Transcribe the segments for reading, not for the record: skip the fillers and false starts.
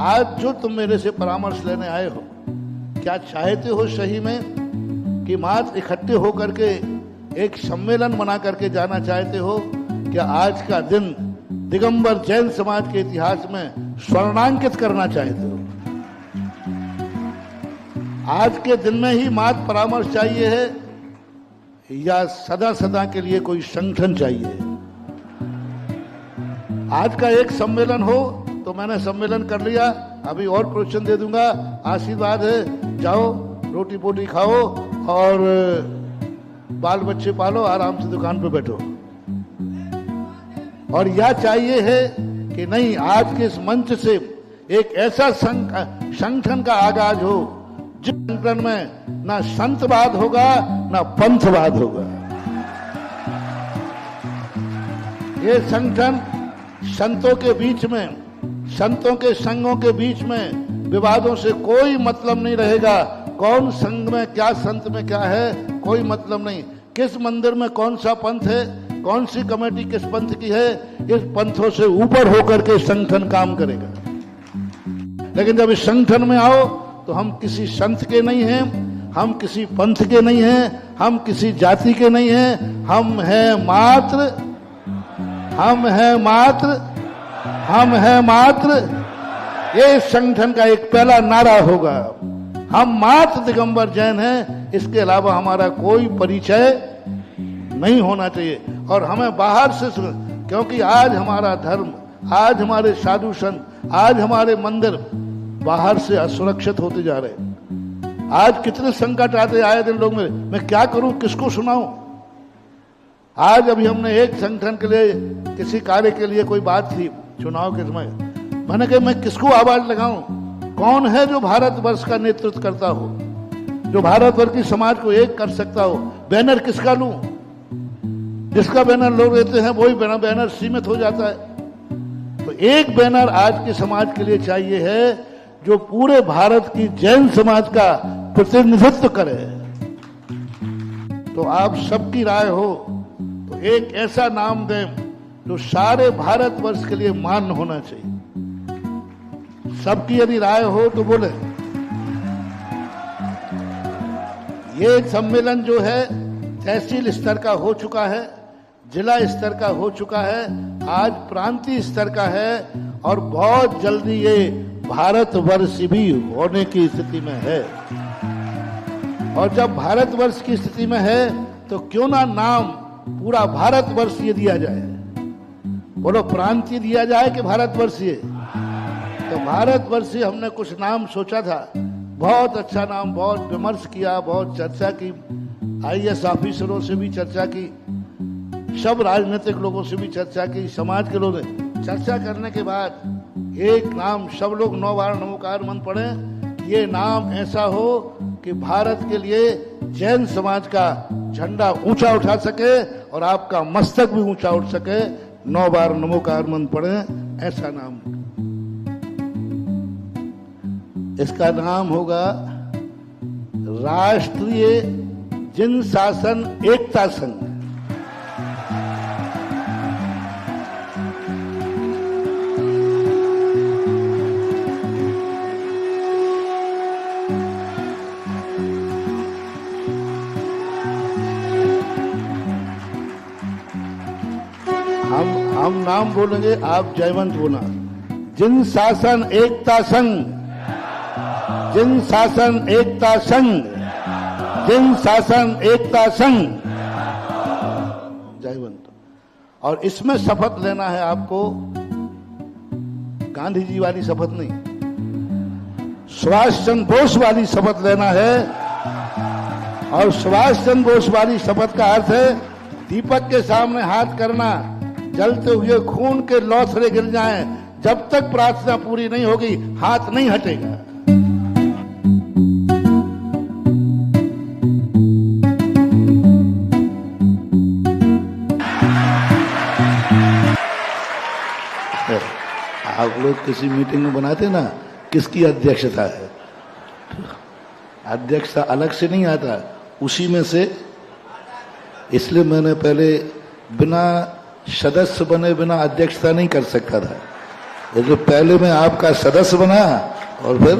आज जो तुम मेरे से परामर्श लेने आए हो, क्या चाहते हो सही में कि मात्र इकट्ठे होकर के एक सम्मेलन बना करके जाना चाहते हो? क्या आज का दिन दिगंबर जैन समाज के इतिहास में स्वर्णांकित करना चाहते हो? आज के दिन में ही मात्र परामर्श चाहिए है या सदा सदा के लिए कोई संगठन चाहिए? आज का एक सम्मेलन हो तो मैंने सम्मेलन कर लिया, अभी और प्रोत्साहन दे दूंगा, आशीर्वाद है, जाओ रोटी पोटी खाओ और बाल बच्चे पालो, आराम से दुकान पे बैठो। और यह चाहिए है कि नहीं, आज के इस मंच से एक ऐसा संगठन का आगाज हो जिस संगठन में ना संतवाद होगा ना पंथवाद होगा। ये संगठन संतों के बीच में, संतों के संघों के बीच में विवादों से कोई मतलब नहीं रहेगा। कौन संघ में क्या, संत में क्या है, कोई मतलब नहीं। किस मंदिर में कौन सा पंथ है, कौन सी कमेटी किस पंथ की है, इस पंथों से ऊपर होकर के संगठन काम करेगा। लेकिन जब इस संगठन में आओ तो हम किसी संत के नहीं हैं, हम किसी पंथ के नहीं हैं, हम किसी जाति के नहीं हैं, हम हैं मात्र, हम हैं मात्र, हम हैं मात्र। ये संगठन का एक पहला नारा होगा, हम मात्र दिगंबर जैन हैं, इसके अलावा हमारा कोई परिचय नहीं होना चाहिए। और हमें बाहर से, क्योंकि आज हमारा धर्म, आज हमारे साधु संत, आज हमारे मंदिर बाहर से असुरक्षित होते जा रहे हैं। आज कितने संकट आते आए दिन लोग में, मैं क्या करूं, किसको सुनाऊं। आज अभी हमने एक संगठन के लिए, किसी कार्य के लिए कोई बात थी चुनाव के समय, मैंने कहा मैं किसको आवाज लगाऊं, कौन है जो भारतवर्ष का नेतृत्व करता हो, जो भारतवर्ष की समाज को एक कर सकता हो। बैनर किसका लूं, जिसका बैनर लोग लेते हैं वही बैनर सीमित हो जाता है। तो एक बैनर आज के समाज के लिए चाहिए है जो पूरे भारत की जैन समाज का प्रतिनिधित्व करे। तो आप सबकी राय हो तो एक ऐसा नाम दें जो सारे भारतवर्ष के लिए मान्य होना चाहिए। सबकी यदि राय हो तो बोले। ये सम्मेलन जो है तहसील स्तर का हो चुका है, जिला स्तर का हो चुका है, आज प्रांतीय स्तर का है और बहुत जल्दी ये भारतवर्ष भी होने की स्थिति में है। और जब भारतवर्ष की स्थिति में है तो क्यों ना नाम पूरा भारतवर्ष ये दिया जाए। बोलो, प्रांतीय दिया जाए कि भारतवर्षीय? तो भारतवर्षीय हमने कुछ नाम सोचा था, बहुत अच्छा नाम, बहुत विमर्श किया, बहुत चर्चा की, आईएएस ऑफिसरों से भी चर्चा की, सब राजनीतिक लोगों से भी चर्चा की, समाज के लोगों ने चर्चा करने के बाद एक नाम, सब लोग 9 बार नमोकार मंत्र पढ़े, ये नाम ऐसा हो कि भारत के लिए जैन समाज का झंडा ऊंचा उठा सके और आपका मस्तक भी ऊंचा उठ सके। 9 बार नमोकार मंत्र पढ़े, ऐसा नाम। इसका नाम होगा राष्ट्रीय जिन शासन एकता संघ। हम नाम बोलेंगे, आप जयवंत बोलना। जिन शासन एकता संघ, जिन शासन एकता संघ, जिन शासन एकता संघ, जयवंत। और इसमें शपथ लेना है आपको, गांधी जी वाली शपथ नहीं, सुभाष चंद्र बोस वाली शपथ लेना है। और सुभाष चंद्र बोस वाली शपथ का अर्थ है दीपक के सामने हाथ करना, जलते हुए खून के लौथड़े गिर जाएं, जब तक प्रार्थना पूरी नहीं होगी हाथ नहीं हटेगा। आप लोग किसी मीटिंग में बनाते ना, किसकी अध्यक्षता है, अध्यक्षता अलग से नहीं आता, उसी में से। इसलिए मैंने पहले बिना सदस्य बने बिना अध्यक्षता नहीं कर सकता था। ये जो पहले मैं आपका सदस्य बना और फिर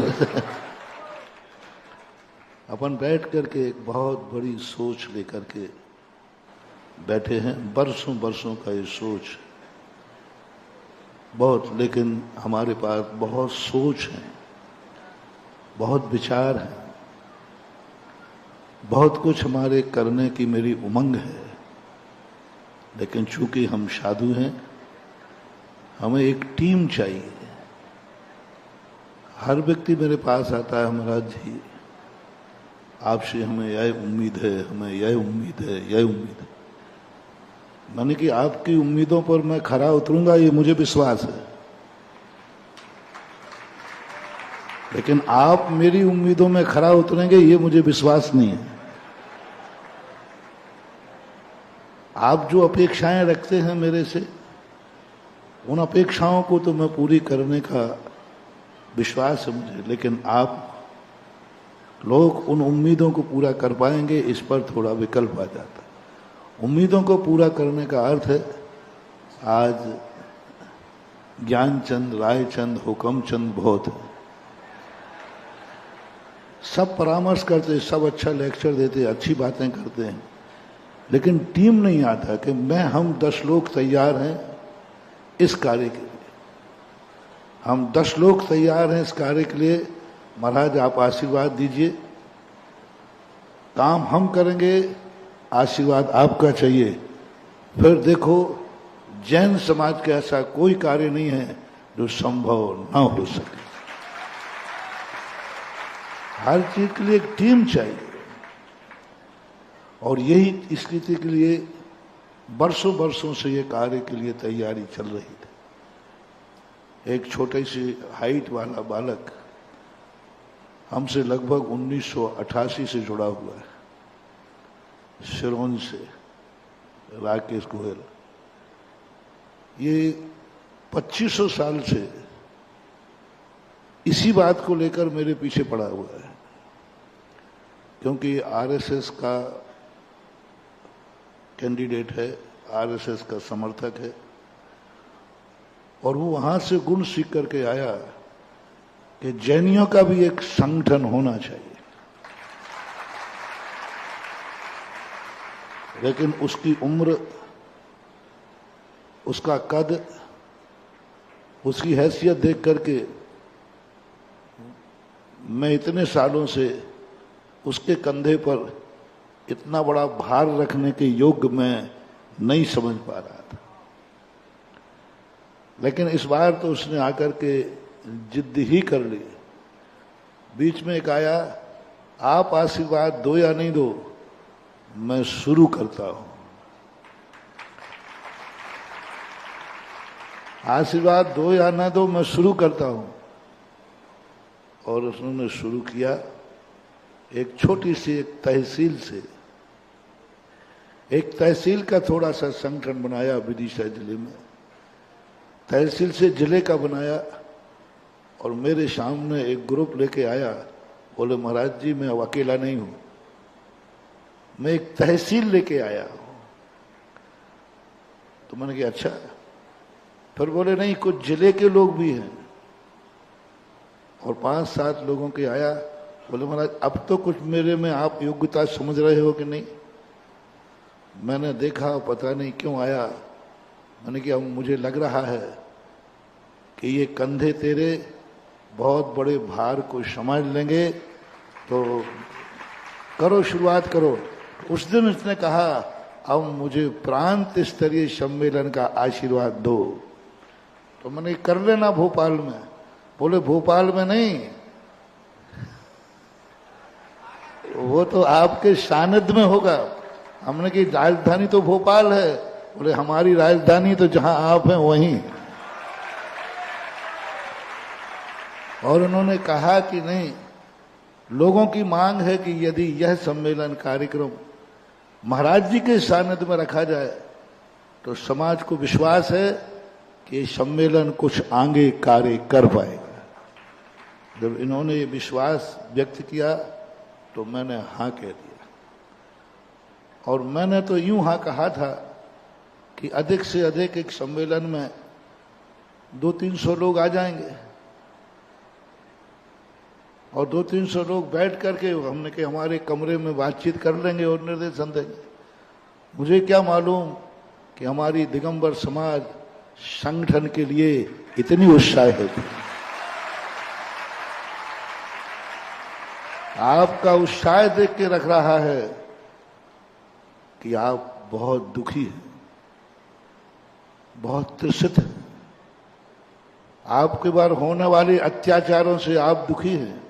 अपन बैठ करके एक बहुत बड़ी सोच लेकर के बैठे हैं। बरसों बरसों का ये सोच बहुत, लेकिन हमारे पास बहुत सोच है, बहुत विचार है, बहुत कुछ हमारे करने की मेरी उमंग है, लेकिन चूंकि हम साधु हैं, हमें एक टीम चाहिए। हर व्यक्ति मेरे पास आता है, महाराज जी आपसे हमें यह उम्मीद है, हमें यह उम्मीद है, यह उम्मीद है। मैंने कि आपकी उम्मीदों पर मैं खरा उतरूंगा ये मुझे विश्वास है, लेकिन आप मेरी उम्मीदों में खरा उतरेंगे ये मुझे विश्वास नहीं है। आप जो अपेक्षाएं रखते हैं मेरे से, उन अपेक्षाओं को तो मैं पूरी करने का विश्वास है मुझे, लेकिन आप लोग उन उम्मीदों को पूरा कर पाएंगे इस पर थोड़ा विकल्प आ जाता है। उम्मीदों को पूरा करने का अर्थ है, आज ज्ञानचंद, रायचंद, हुक्मचंद बहुत है, सब परामर्श करते, सब अच्छा लेक्चर देते, अच्छी बातें करते हैं, लेकिन टीम नहीं आता कि हम 10 लोग तैयार हैं इस कार्य के लिए, हम 10 लोग तैयार हैं इस कार्य के लिए। महाराज आप आशीर्वाद दीजिए, काम हम करेंगे, आशीर्वाद आपका चाहिए। फिर देखो जैन समाज का ऐसा कोई कार्य नहीं है जो संभव ना हो सके। हर चीज के लिए एक टीम चाहिए, और यही स्थिति के लिए बरसों बरसों से ये कार्य के लिए तैयारी चल रही थी। एक छोटे से हाइट वाला बालक हमसे लगभग 1988 से जुड़ा हुआ है, सिरोंज से, राकेश गोयल। ये 2500 साल से इसी बात को लेकर मेरे पीछे पड़ा हुआ है, क्योंकि आरएसएस का कैंडिडेट है, आरएसएस का समर्थक है, और वो वहां से गुण सीख करके आया कि जैनियों का भी एक संगठन होना चाहिए, लेकिन उसकी उम्र, उसका कद, उसकी हैसियत देख करके मैं इतने सालों से उसके कंधे पर इतना बड़ा भार रखने के योग्य मैं नहीं समझ पा रहा था। लेकिन इस बार तो उसने आकर के जिद ही कर ली। बीच में एक आया, आप आशीर्वाद दो या नहीं दो, मैं शुरू करता हूं। आशीर्वाद दो या ना दो, मैं शुरू करता हूं। और उसने शुरू किया एक छोटी सी एक तहसील से। एक तहसील का थोड़ा सा संगठन बनाया विदिशा जिले में, तहसील से जिले का बनाया, और मेरे सामने एक ग्रुप लेके आया। बोले महाराज जी मैं अब अकेला नहीं हूं, मैं एक तहसील लेके आया हूं। तो मैंने कहा अच्छा। फिर बोले नहीं, कुछ जिले के लोग भी हैं, और 5-7 लोगों के आया। बोले महाराज अब तो कुछ मेरे में आप योग्यता समझ रहे हो कि नहीं। मैंने देखा, पता नहीं क्यों आया। मैंने कहा मुझे लग रहा है कि ये कंधे तेरे बहुत बड़े भार को संभाल लेंगे, तो करो, शुरुआत करो। उस दिन उसने कहा अब मुझे प्रांत स्तरीय सम्मेलन का आशीर्वाद दो। तो मैंने कर लेना भोपाल में। बोले भोपाल में नहीं, वो तो आपके सानिध्य में होगा। हमने कही राजधानी तो भोपाल है। बोले हमारी राजधानी तो जहां आप हैं वहीं। और उन्होंने कहा कि नहीं, लोगों की मांग है कि यदि यह सम्मेलन कार्यक्रम महाराज जी के सानिध्य में रखा जाए तो समाज को विश्वास है कि ये सम्मेलन कुछ आगे कार्य कर पाएगा। जब इन्होंने ये विश्वास व्यक्त किया तो मैंने हाँ कह दिया। और मैंने तो यूं हाँ कहा था कि अधिक से अधिक एक सम्मेलन में 200-300 लोग आ जाएंगे और 200-300 लोग बैठ करके हमने कि हमारे कमरे में बातचीत कर लेंगे और निर्देशन देंगे। मुझे क्या मालूम कि हमारी दिगंबर समाज संगठन के लिए इतनी उत्साहित है। आपका उत्साह देख के रख रहा है कि आप बहुत दुखी हैं, बहुत त्रसित हैं। आपके बार होने वाले अत्याचारों से आप दुखी हैं।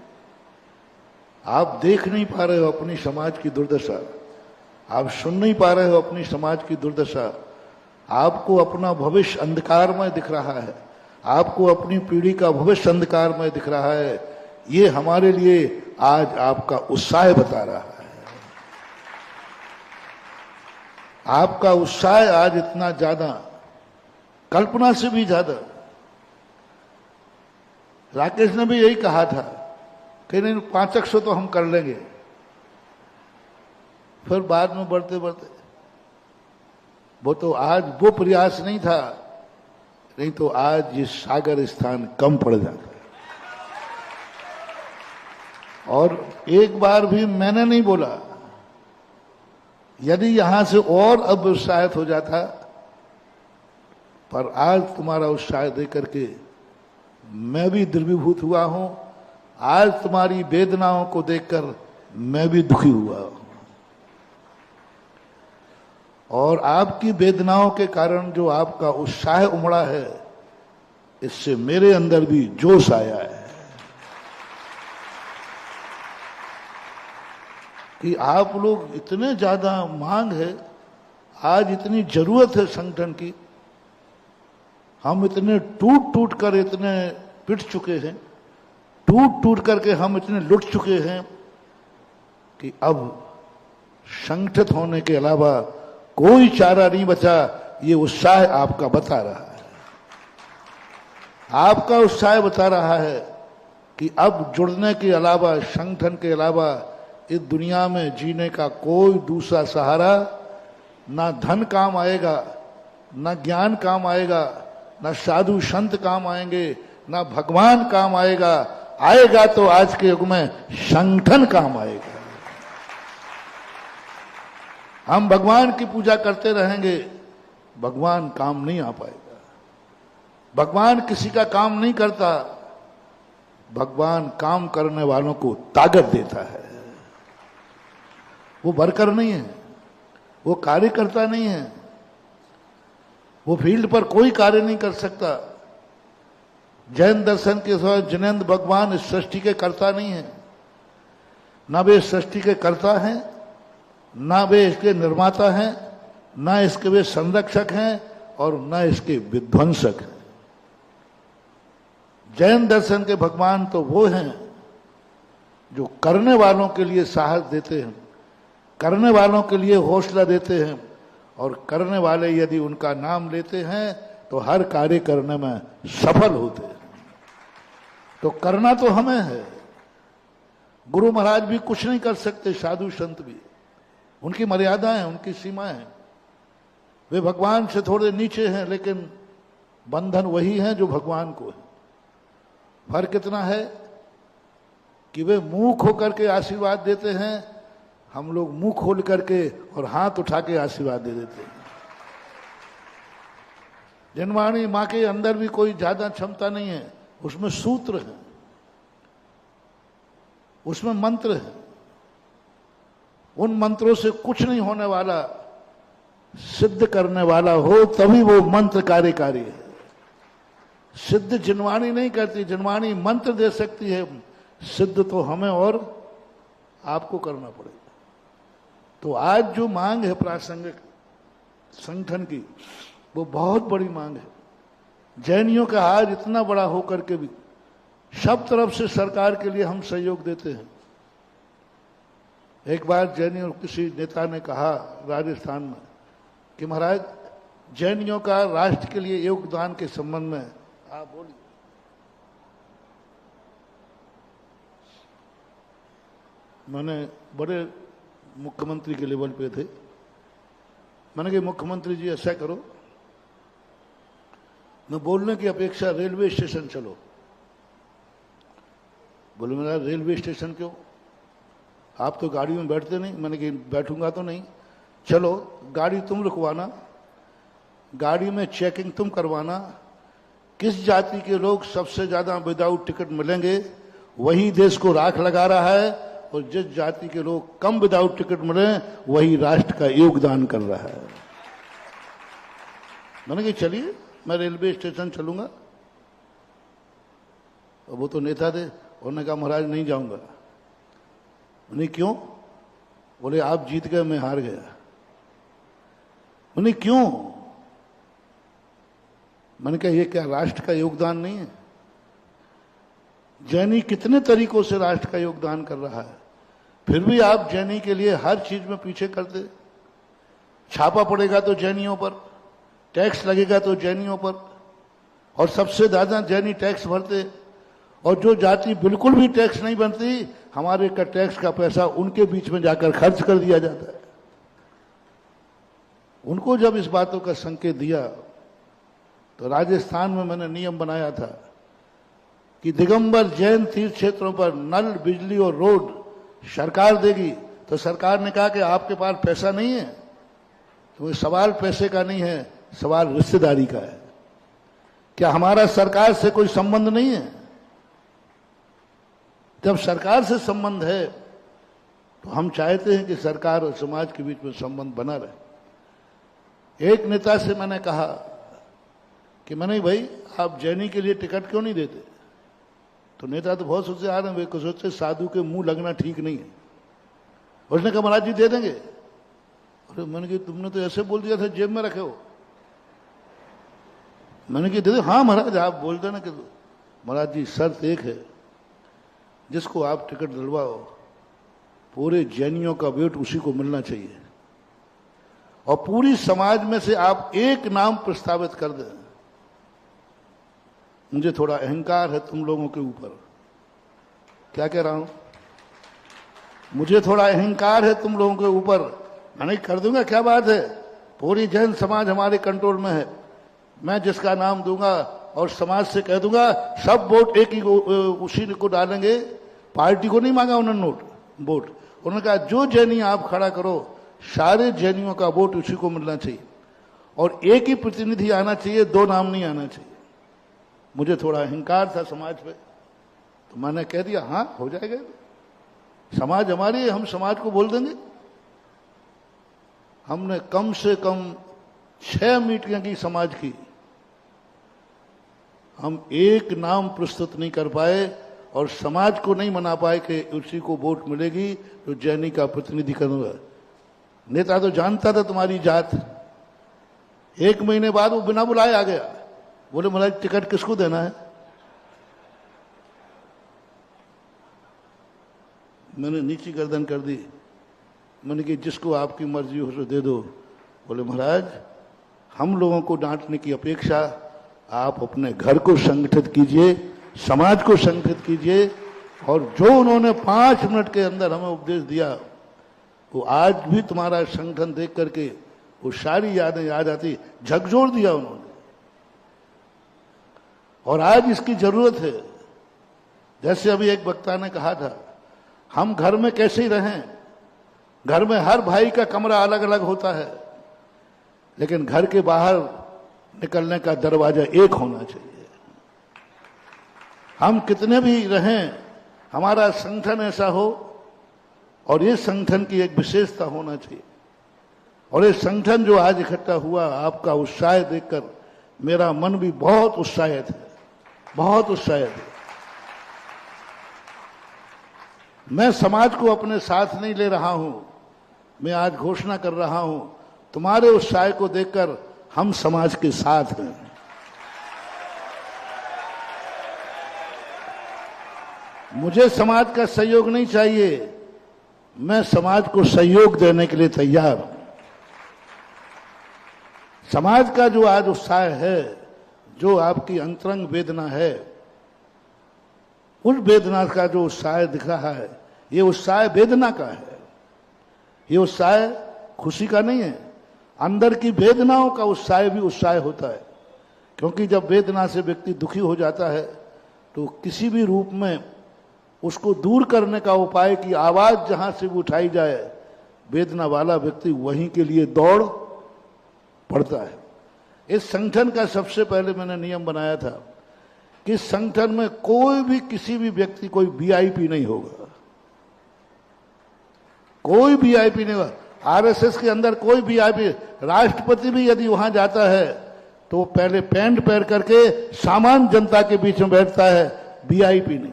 आप देख नहीं पा रहे हो अपनी समाज की दुर्दशा, आप सुन नहीं पा रहे हो अपनी समाज की दुर्दशा। आपको अपना भविष्य अंधकारमय दिख रहा है, आपको अपनी पीढ़ी का भविष्य अंधकारमय दिख रहा है। ये हमारे लिए आज आपका उत्साह बता रहा है। आपका उत्साह आज इतना ज्यादा, कल्पना से भी ज्यादा। राकेश ने भी यही कहा था कि नहीं 500 तो हम कर लेंगे, फिर बाद में बढ़ते बढ़ते वो तो आज वो प्रयास नहीं था, नहीं तो आज ये सागर स्थान कम पड़ जाता। और एक बार भी मैंने नहीं बोला, यदि यहां से और अब उत्साहित हो जाता, पर आज तुम्हारा उत्साह देकर के मैं भी द्रवीभूत हुआ हूं। आज तुम्हारी वेदनाओं को देखकर मैं भी दुखी हुआ हूं और आपकी वेदनाओं के कारण जो आपका उत्साह उमड़ा है, इससे मेरे अंदर भी जोश आया है कि आप लोग इतने ज्यादा मांग है, आज इतनी जरूरत है संगठन की। हम इतने टूट टूट कर इतने पिट चुके हैं, टूट टूट करके हम इतने लुट चुके हैं कि अब संगठित होने के अलावा कोई चारा नहीं बचा। ये उत्साह आपका बता रहा है, आपका उत्साह बता रहा है कि अब जुड़ने के अलावा, संगठन के अलावा इस दुनिया में जीने का कोई दूसरा सहारा, ना धन काम आएगा, ना ज्ञान काम आएगा, ना साधु संत काम आएंगे, ना भगवान काम आएगा। आएगा तो आज के युग में संगठन काम आएगा। हम भगवान की पूजा करते रहेंगे, भगवान काम नहीं आ पाएगा। भगवान किसी का काम नहीं करता, भगवान काम करने वालों को ताकत देता है। वो वर्कर नहीं है, वो कार्यकर्ता नहीं है, वो फील्ड पर कोई कार्य नहीं कर सकता। जैन दर्शन के साथ जिनेंद्र भगवान इस सृष्टि के कर्ता नहीं है, ना वे सृष्टि के कर्ता हैं, ना वे इसके निर्माता हैं, ना इसके वे संरक्षक हैं और ना इसके विध्वंसक हैं। जैन दर्शन के भगवान तो वो हैं जो करने वालों के लिए साहस देते हैं, करने वालों के लिए हौसला देते हैं, और करने वाले यदि उनका नाम लेते हैं तो हर कार्य करने में सफल होते हैं। तो करना तो हमें है। गुरु महाराज भी कुछ नहीं कर सकते, साधु संत भी, उनकी मर्यादाएं, उनकी सीमाएं हैं। वे भगवान से थोड़े नीचे हैं, लेकिन बंधन वही है जो भगवान को है। फर्क इतना है कि वे मुंह खोकर के आशीर्वाद देते हैं, हम लोग मुंह खोल करके और हाथ उठा के आशीर्वाद दे देते हैं। जनवाणी मां के अंदर भी कोई ज्यादा क्षमता नहीं है, उसमें सूत्र है, उसमें मंत्र है। उन मंत्रों से कुछ नहीं होने वाला, सिद्ध करने वाला हो तभी वो मंत्र कार्यकारी है। सिद्ध जिनवाणी नहीं करती, जिनवाणी मंत्र दे सकती है, सिद्ध तो हमें और आपको करना पड़ेगा। तो आज जो मांग है प्रासंगिक संगठन की, वो बहुत बड़ी मांग है। जैनियों का आज इतना बड़ा होकर के भी सब तरफ से सरकार के लिए हम सहयोग देते हैं। एक बार जैनियों किसी नेता ने कहा राजस्थान में कि महाराज जैनियों का राष्ट्र के लिए योगदान के संबंध में आप बोलिए। मैंने बड़े मुख्यमंत्री के लेवल पे थे, मैंने कहा मुख्यमंत्री जी ऐसा करो, मैं बोलने की अपेक्षा रेलवे स्टेशन चलो। बोले मेरा रेलवे स्टेशन क्यों, आप तो गाड़ी में बैठते नहीं। मैंने कि बैठूंगा तो नहीं। चलो गाड़ी तुम रुकवाना, गाड़ी में चेकिंग तुम करवाना, किस जाति के लोग सबसे ज्यादा विदाउट टिकट मिलेंगे वही देश को राख लगा रहा है, और जिस जाति के लोग कम विदाउट टिकट मिले वही राष्ट्र का योगदान कर रहा है। मैंने कहा चलिए मैं रेलवे स्टेशन चलूंगा। और वो तो नेता थे, उन्होंने कहा महाराज नहीं जाऊंगा। नहीं क्यों? बोले आप जीत गए मैं हार गया। मैंने क्यों? मैंने कहा ये क्या राष्ट्र का योगदान नहीं है? जैनी कितने तरीकों से राष्ट्र का योगदान कर रहा है, फिर भी आप जैनी के लिए हर चीज में पीछे करते। छापा पड़ेगा तो जैनियों पर, टैक्स लगेगा तो जैनियों पर, और सबसे ज्यादा जैनी टैक्स भरते। और जो जाति बिल्कुल भी टैक्स नहीं बनती, हमारे का टैक्स का पैसा उनके बीच में जाकर खर्च कर दिया जाता है। उनको जब इस बातों का संकेत दिया तो राजस्थान में मैंने नियम बनाया था कि दिगंबर जैन तीर्थ क्षेत्रों पर नल, बिजली और रोड सरकार देगी। तो सरकार ने कहा कि आपके पास पैसा नहीं है। तो ये सवाल पैसे का नहीं है, सवाल रिश्तेदारी का है। क्या हमारा सरकार से कोई संबंध नहीं है? जब सरकार से संबंध है तो हम चाहते हैं कि सरकार और समाज के बीच में संबंध बना रहे। एक नेता से मैंने कहा कि मैंने भाई आप जैनी के लिए टिकट क्यों नहीं देते? तो नेता तो बहुत सोचते आ रहे हैं, वे सोचते साधु के मुंह लगना ठीक नहीं है। उसने कहा महाराज जी दे देंगे। अरे मैंने कहा तुमने तो ऐसे बोल दिया था जेब में रखे हो। मैंने कहा दे दे। हाँ महाराज आप बोल देना कि महाराज जी शर्त एक है, जिसको आप टिकट दिलवाओ पूरे जैनियों का वेट उसी को मिलना चाहिए, और पूरी समाज में से आप एक नाम प्रस्तावित कर दें। मुझे थोड़ा अहंकार है तुम लोगों के ऊपर। क्या कह रहा हूं? मुझे थोड़ा अहंकार है तुम लोगों के ऊपर। मैंने कर दूंगा, क्या बात है, पूरी जैन समाज हमारे कंट्रोल में है। मैं जिसका नाम दूंगा और समाज से कह दूंगा सब वोट एक ही उसी को डालेंगे। पार्टी को नहीं मांगा उन्होंने वोट। उन्होंने कहा जो जैनी आप खड़ा करो सारे जैनियों का वोट उसी को मिलना चाहिए, और एक ही प्रतिनिधि आना चाहिए, दो नाम नहीं आना चाहिए। मुझे थोड़ा अहंकार था समाज पे, तो मैंने कह दिया हाँ हो जाएगा, समाज हमारी, हम समाज को बोल देंगे। हमने कम से कम 6 मीटिंगें की समाज की, हम एक नाम प्रस्तुत नहीं कर पाए और समाज को नहीं मना पाए कि उसी को वोट मिलेगी तो जैनी का प्रतिनिधि करूंगा। नेता तो जानता था तुम्हारी जात। 1 महीने बाद वो बिना बुलाए आ गया। बोले महाराज टिकट किसको देना है? मैंने नीची गर्दन कर दी। मैंने कहा जिसको आपकी मर्जी हो तो दे दो। बोले महाराज हम लोगों को डांटने की अपेक्षा आप अपने घर को संगठित कीजिए, समाज को संगठित कीजिए, और जो उन्होंने 5 मिनट के अंदर हमें उपदेश दिया वो आज भी तुम्हारा संगठन देख करके वो सारी यादें याद आती। झकझोर दिया उन्होंने, और आज इसकी जरूरत है। जैसे अभी एक वक्ता ने कहा था, हम घर में कैसे ही रहें, घर में हर भाई का कमरा अलग अलग होता है, लेकिन घर के बाहर निकलने का दरवाजा एक होना चाहिए। हम कितने भी रहें, हमारा संगठन ऐसा हो, और ये संगठन की एक विशेषता होना चाहिए। और ये संगठन जो आज इकट्ठा हुआ, आपका उत्साह देखकर मेरा मन भी बहुत उत्साहित है, बहुत उत्साहित है। मैं समाज को अपने साथ नहीं ले रहा हूं, मैं आज घोषणा कर रहा हूं, तुम्हारे उत्साह को देखकर हम समाज के साथ हैं। मुझे समाज का सहयोग नहीं चाहिए, मैं समाज को सहयोग देने के लिए तैयार हूं। समाज का जो आज उत्साह है, जो आपकी अंतरंग वेदना है, उस वेदना का जो उत्साह दिख रहा है, ये उत्साह वेदना का है, ये उत्साह खुशी का नहीं है। अंदर की वेदनाओं का उत्साह भी उत्साह होता है, क्योंकि जब वेदना से व्यक्ति दुखी हो जाता है तो किसी भी रूप में उसको दूर करने का उपाय की आवाज जहां से भी उठाई जाए, वेदना वाला व्यक्ति वहीं के लिए दौड़ पड़ता है। इस संगठन का सबसे पहले मैंने नियम बनाया था कि संगठन में कोई भी किसी भी व्यक्ति कोई वीआईपी नहीं होगा, कोई वीआईपी नहीं होगा। आरएसएस के अंदर कोई वीआईपी, राष्ट्रपति भी यदि वहां जाता है तो पहले पैंट पहन करके सामान्य जनता के बीच में बैठता है, वीआईपी नहीं।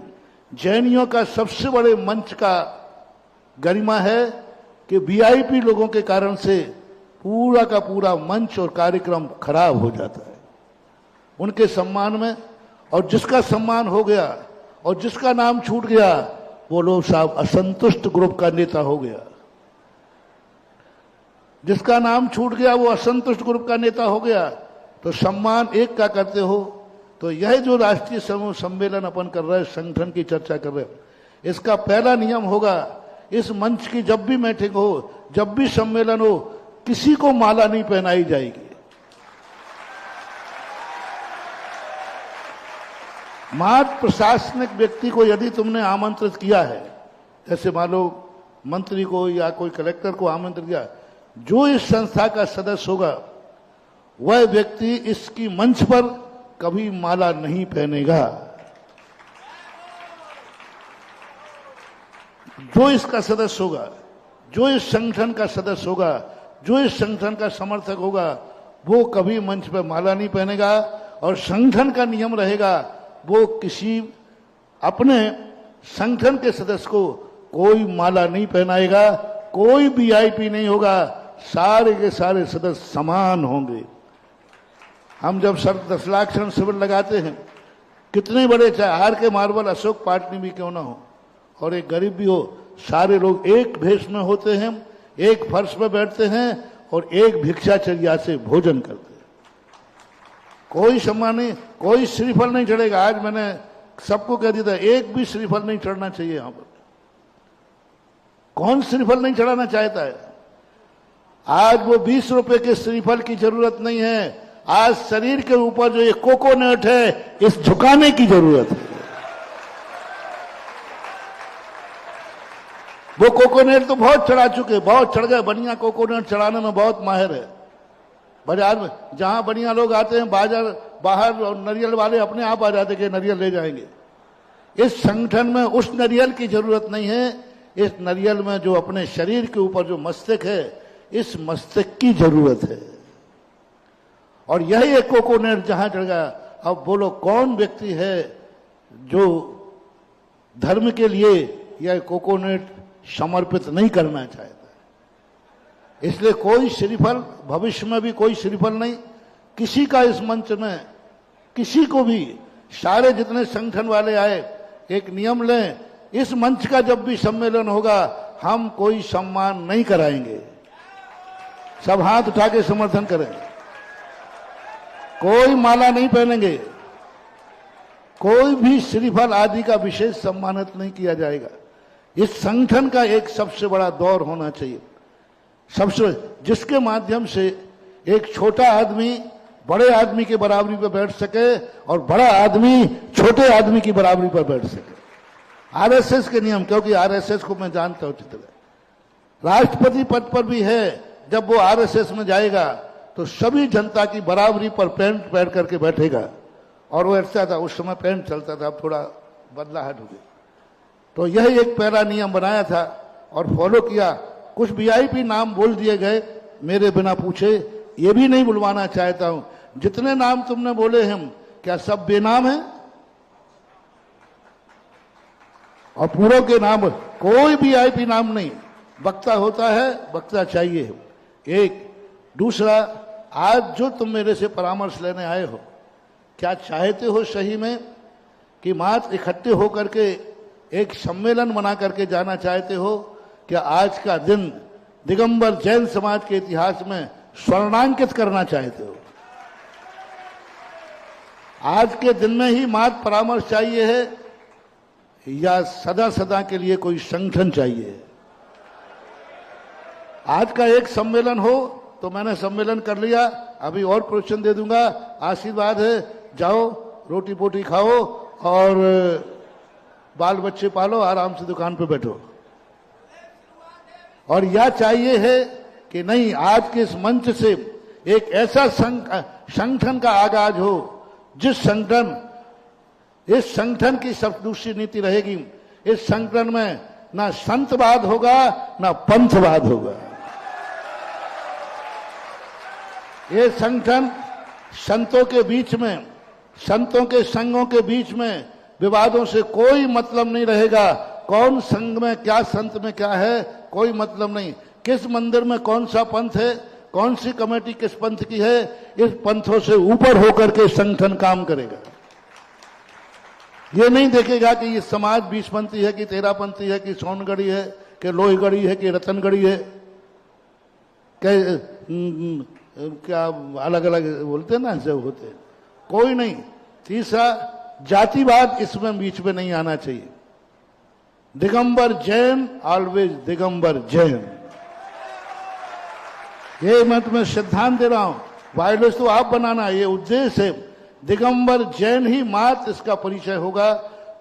जैनियों का सबसे बड़े मंच का गरिमा है कि वीआईपी लोगों के कारण से पूरा का पूरा मंच और कार्यक्रम खराब हो जाता है उनके सम्मान में। और जिसका सम्मान हो गया और जिसका नाम छूट गया वो लोग साहब असंतुष्ट ग्रुप का नेता हो गया। जिसका नाम छूट गया वो असंतुष्ट ग्रुप का नेता हो गया। तो सम्मान एक का करते हो। तो यह जो राष्ट्रीय समूह सम्मेलन अपन कर रहे हैं, संगठन की चर्चा कर रहे हैं, इसका पहला नियम होगा, इस मंच की जब भी मीटिंग हो, जब भी सम्मेलन हो, किसी को माला नहीं पहनाई जाएगी। मात्र प्रशासनिक व्यक्ति को यदि तुमने आमंत्रित किया है, जैसे मान लो मंत्री को या कोई कलेक्टर को आमंत्रित किया, जो इस संस्था का सदस्य होगा वह व्यक्ति इसकी मंच पर कभी माला नहीं पहनेगा। जो इसका सदस्य होगा, जो इस संगठन का सदस्य होगा, जो इस संगठन का समर्थक होगा, वो कभी मंच पर माला नहीं पहनेगा। और संगठन का नियम रहेगा, वो किसी अपने संगठन के सदस्य को कोई माला नहीं पहनाएगा, कोई वीआईपी नहीं होगा, सारे के सारे सदस्य समान होंगे। हम जब 10 लाख क्षण शिविर लगाते हैं, कितने बड़े, चाहे आर के मार्बल अशोक पाटनी भी क्यों ना हो और एक गरीब भी हो, सारे लोग एक भेष में होते हैं, एक फर्श पर बैठते हैं और एक भिक्षाचर्या से भोजन करते हैं। कोई सम्मान नहीं, कोई श्रीफल नहीं चढ़ेगा। आज मैंने सबको कह दिया था, एक भी श्रीफल नहीं चढ़ना चाहिए यहां पर। कौन श्रीफल नहीं चढ़ाना चाहता है? आज वो 20 रुपए के श्रीफल की जरूरत नहीं है। आज शरीर के ऊपर जो ये कोकोनट है, इस झुकाने की जरूरत है। वो कोकोनट तो बहुत चढ़ा चुके, बहुत चढ़ गए, बढ़िया कोकोनट चढ़ाने में बहुत माहिर है। बाजार में जहां बढ़िया लोग आते हैं, बाहर और नारियल वाले अपने आप आ जाते कि नारियल ले जाएंगे। इस संगठन में उस नारियल की जरूरत नहीं है। इस नारियल में जो अपने शरीर के ऊपर जो मस्तक है, इस मस्तक की जरूरत है। और यही एक कोकोनट जहां चढ़ गया। अब बोलो कौन व्यक्ति है जो धर्म के लिए यह कोकोनट समर्पित नहीं करना चाहता है? इसलिए कोई श्रीफल, भविष्य में भी कोई श्रीफल नहीं किसी का। इस मंच में किसी को भी, सारे जितने संगठन वाले आए, एक नियम लें, इस मंच का जब भी सम्मेलन होगा हम कोई सम्मान नहीं कराएंगे। सब हाथ उठा के समर्थन करेंगे। कोई माला नहीं पहनेंगे, कोई भी श्रीफल आदि का विशेष सम्मानित नहीं किया जाएगा। इस संगठन का एक सबसे बड़ा दौर होना चाहिए, सबसे, जिसके माध्यम से एक छोटा आदमी बड़े आदमी के बराबरी पर बैठ सके और बड़ा आदमी छोटे आदमी की बराबरी पर बैठ सके। आरएसएस के नियम, क्योंकि आरएसएस को मैं जानता हूं अच्छी तरह, राष्ट्रपति पद पर भी है। जब वो आरएसएस में जाएगा तो सभी जनता की बराबरी पर पैंट पहन करके बैठेगा। और वो ऐसा था, उस समय पैंट चलता था, अब थोड़ा बदलाहट हो गई। तो यह एक पहला नियम बनाया था और फॉलो किया। कुछ वीआईपी नाम बोल दिए गए मेरे बिना पूछे, ये भी नहीं बुलवाना चाहता हूं। जितने नाम तुमने बोले हैं, क्या सब बेनाम हैं? और पूरों के नाम, कोई वीआईपी नाम नहीं। वक्ता होता है, वक्ता चाहिए। एक दूसरा, आज जो तुम मेरे से परामर्श लेने आए हो, क्या चाहते हो सही में कि मात्र इकट्ठे होकर के एक सम्मेलन बना करके जाना चाहते हो? क्या आज का दिन दिगंबर जैन समाज के इतिहास में स्वर्णांकित करना चाहते हो? आज के दिन में ही मात्र परामर्श चाहिए है या सदा सदा के लिए कोई संगठन चाहिए? आज का एक सम्मेलन हो तो मैंने सम्मेलन कर लिया, अभी और प्रवचन दे दूंगा, आशीर्वाद है, जाओ रोटी पोटी खाओ और बाल बच्चे पालो, आराम से दुकान पे बैठो। और यह चाहिए है कि नहीं, आज के इस मंच से एक ऐसा संगठन का आगाज हो जिस संगठन, इस संगठन की सब दूसरी नीति रहेगी, इस संगठन में ना संतवाद होगा ना पंथवाद होगा। ये संगठन संतों के बीच में, संतों के संघों के बीच में विवादों से कोई मतलब नहीं रहेगा। कौन संघ में क्या, संत में क्या है, कोई मतलब नहीं। किस मंदिर में कौन सा पंथ है, कौन सी कमेटी किस पंथ की है, इस पंथों से ऊपर होकर के संगठन काम करेगा। ये नहीं देखेगा कि ये समाज 20पंथी है कि 13पंथी है कि सोनगढ़ी है कि लोहगढ़ी है कि रतनगढ़ी है, क्या अलग अलग बोलते हैं ना, सब होते हैं, कोई नहीं। तीसरा, जातिवाद इसमें बीच में नहीं आना चाहिए। दिगंबर जैन, ऑलवेज दिगंबर जैन, ये मैं तुम्हें सिद्धांत दे रहा हूं। वायरलेस तो आप बनाना, ये उद्देश्य है। दिगंबर जैन ही मात्र इसका परिचय होगा।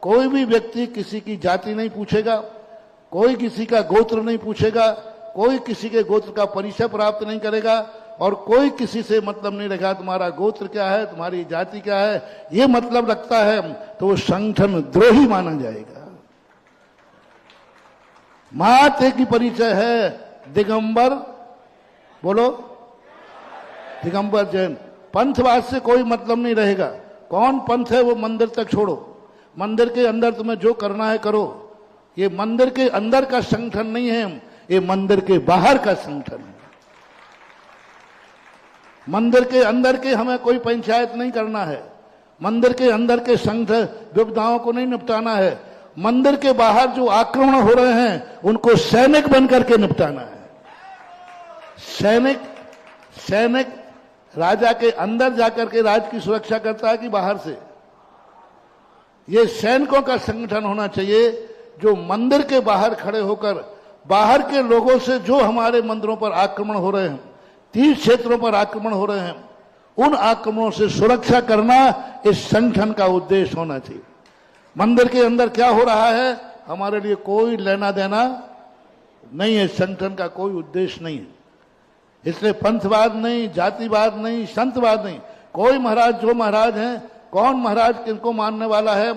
कोई भी व्यक्ति किसी की जाति नहीं पूछेगा, कोई किसी का गोत्र नहीं पूछेगा, कोई किसी के गोत्र का परिचय प्राप्त नहीं करेगा, और कोई किसी से मतलब नहीं रखा तुम्हारा गोत्र क्या है, तुम्हारी जाति क्या है। ये मतलब रखता है तो वो संगठन द्रोही माना जाएगा। मात्र एक ही परिचय है, दिगंबर, बोलो, दिगंबर जैन। पंथवाद से कोई मतलब नहीं रहेगा। कौन पंथ है वो मंदिर तक छोड़ो, मंदिर के अंदर तुम्हें जो करना है करो। ये मंदिर के अंदर का संगठन नहीं है, ये मंदिर के बाहर का संगठन है। मंदिर के अंदर के हमें कोई पंचायत नहीं करना है, मंदिर के अंदर के संगठन विपदाओं को नहीं निपटाना है। मंदिर के बाहर जो आक्रमण हो रहे हैं उनको सैनिक बनकर के निपटाना है। सैनिक राजा के अंदर जाकर के राज की सुरक्षा करता है कि बाहर से? ये सैनिकों का संगठन होना चाहिए जो मंदिर के बाहर खड़े होकर बाहर के लोगों से जो हमारे मंदिरों पर आक्रमण हो रहे हैं, तीर्थ क्षेत्रों पर आक्रमण हो रहे हैं, उन आक्रमणों से सुरक्षा करना इस संगठन का उद्देश्य होना चाहिए। मंदिर के अंदर क्या हो रहा है हमारे लिए कोई लेना देना नहीं है, संगठन का कोई उद्देश्य नहीं है। इसलिए पंथवाद नहीं, जातिवाद नहीं, संतवाद नहीं। कोई महाराज जो महाराज हैं, कौन महाराज किनको मानने वाला है,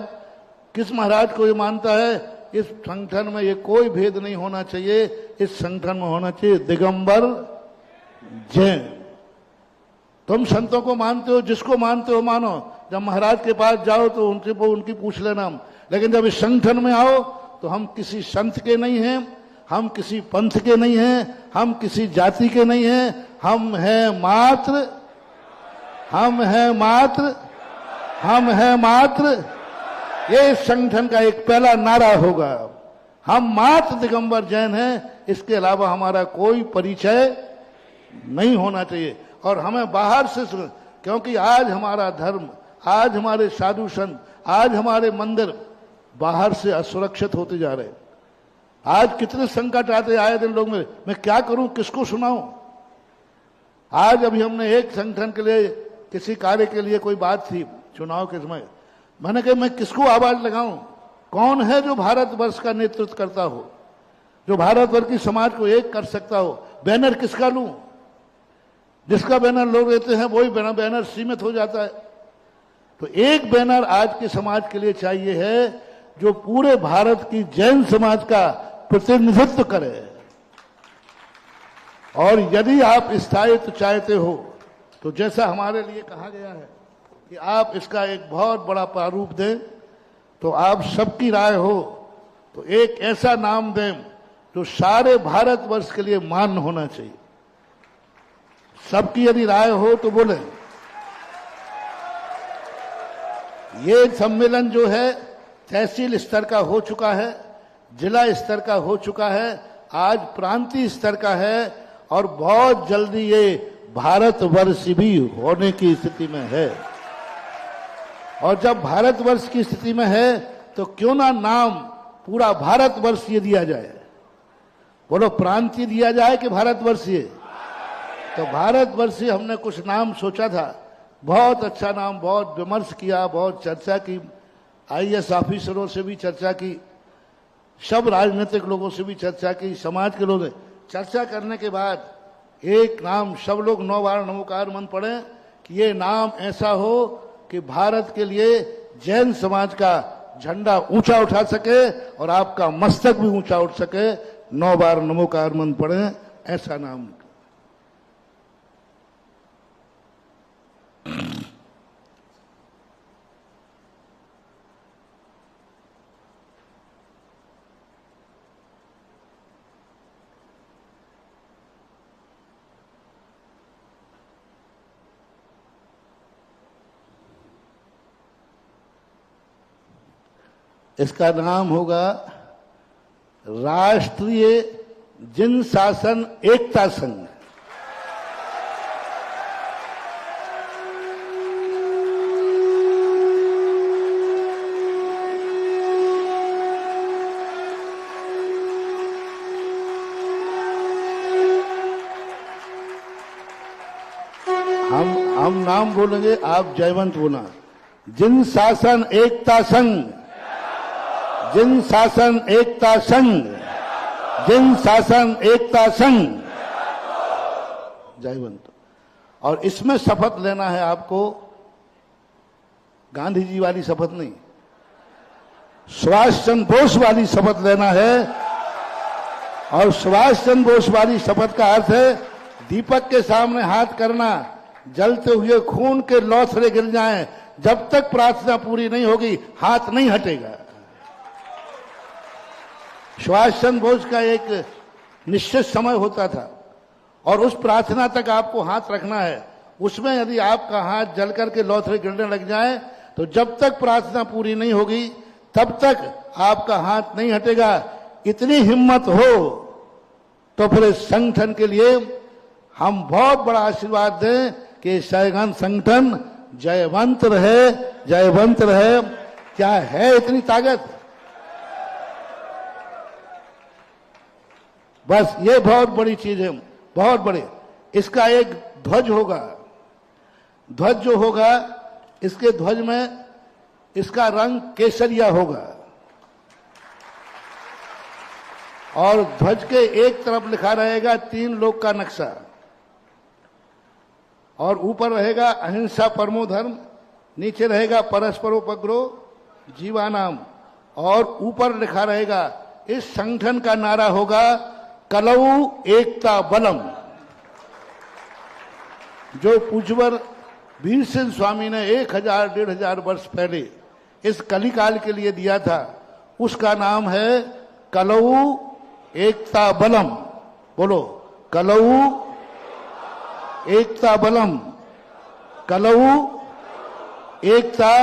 किस महाराज को ये मानता है, इस संगठन में ये कोई भेद नहीं होना चाहिए। इस संगठन में होना चाहिए दिगंबर जैन। तुम संतों को मानते हो, जिसको मानते हो मानो। जब महाराज के पास जाओ तो उनकी पूछ लेना, लेकिन जब इस संगठन में आओ तो हम किसी संत के नहीं हैं, हम किसी पंथ के नहीं हैं, हम किसी जाति के नहीं हैं, हम हैं मात्र, हम हैं मात्र, हम हैं मात्र। ये संगठन का एक पहला नारा होगा, हम मात्र दिगंबर जैन हैं, इसके अलावा हमारा कोई परिचय नहीं होना चाहिए। और हमें बाहर से, क्योंकि आज हमारा धर्म, आज हमारे साधु संत, आज हमारे मंदिर बाहर से असुरक्षित होते जा रहे हैं। आज कितने संकट आते आए दिन लोग में, मैं क्या करूं, किसको सुनाऊं। आज अभी हमने एक संगठन के लिए, किसी कार्य के लिए कोई बात थी चुनाव के समय, मैंने कहा मैं किसको आवाज लगाऊं, कौन है जो भारतवर्ष का नेतृत्व करता हो, जो भारतवर्ष की समाज को एक कर सकता हो। बैनर किसका लूं? जिसका बैनर लोग लेते हैं वही बैनर सीमित हो जाता है। तो एक बैनर आज के समाज के लिए चाहिए है जो पूरे भारत की जैन समाज का प्रतिनिधित्व करे। और यदि आप स्थायित्व चाहते हो तो जैसा हमारे लिए कहा गया है कि आप इसका एक बहुत बड़ा प्रारूप दें, तो आप सबकी राय हो तो एक ऐसा नाम दें जो सारे भारतवर्ष के लिए मान्य होना चाहिए। सबकी यदि राय हो तो बोले। ये सम्मेलन जो है तहसील स्तर का हो चुका है, जिला स्तर का हो चुका है, आज प्रांतीय स्तर का है, और बहुत जल्दी ये भारतवर्ष भी होने की स्थिति में है। और जब भारतवर्ष की स्थिति में है तो क्यों ना नाम पूरा भारतवर्ष ये दिया जाए। बोलो, प्रांतीय दिया जाए कि भारतवर्षीय? तो भारतवर्षीय हमने कुछ नाम सोचा था, बहुत अच्छा नाम, बहुत विमर्श किया, बहुत चर्चा की, आईएएस ऑफिसरों से भी चर्चा की, सब राजनीतिक लोगों से भी चर्चा की, समाज के लोग चर्चा करने के बाद एक नाम सब लोग 9 बार नमोकार मंत्र पढ़े कि ये नाम ऐसा हो कि भारत के लिए जैन समाज का झंडा ऊंचा उठा सके और आपका मस्तक भी ऊंचा उठ सके। 9 बार नमोकार मंत्र पढ़े, ऐसा नाम। इसका नाम होगा राष्ट्रीय जिन शासन एकता संघ। हम नाम बोलेंगे, आप जयवंत बोलना। जिन शासन एकता संघ, जिन शासन एकता संघ, जिन शासन एकता संघ, जयवंत। और इसमें शपथ लेना है आपको, गांधी जी वाली शपथ नहीं, सुभाष चंद्र बोस वाली शपथ लेना है। और सुभाष चंद्र बोस वाली शपथ का अर्थ है दीपक के सामने हाथ करना, जलते हुए खून के लौथरे गिर जाएं, जब तक प्रार्थना पूरी नहीं होगी हाथ नहीं हटेगा। सुभाष चंद्र बोस का एक निश्चित समय होता था और उस प्रार्थना तक आपको हाथ रखना है। उसमें यदि आपका हाथ जलकर के लौथरे गिरने लग जाए तो जब तक प्रार्थना पूरी नहीं होगी तब तक आपका हाथ नहीं हटेगा। इतनी हिम्मत हो तो फिर इस संगठन के लिए हम बहुत बड़ा आशीर्वाद दें कि सैगन संगठन जयवंत रहे, जयवंत रहे। क्या है इतनी ताकत? बस ये बहुत बड़ी चीज है, बहुत बड़ी। इसका एक ध्वज होगा, ध्वज जो होगा इसके ध्वज में इसका रंग केसरिया होगा और ध्वज के एक तरफ लिखा रहेगा 3 लोक का नक्शा और ऊपर रहेगा अहिंसा परमो धर्म, नीचे रहेगा परस्परोपद्रो जीवानाम और ऊपर लिखा रहेगा, इस संगठन का नारा होगा कलऊ एकता बलम। जो पूज्यवर वीर सिंह स्वामी ने 1000-1500 वर्ष पहले इस कलिकाल के लिए दिया था, उसका नाम है कलऊ एकता बलम। बोलो, कलऊ एकता बलम, कलऊ एकता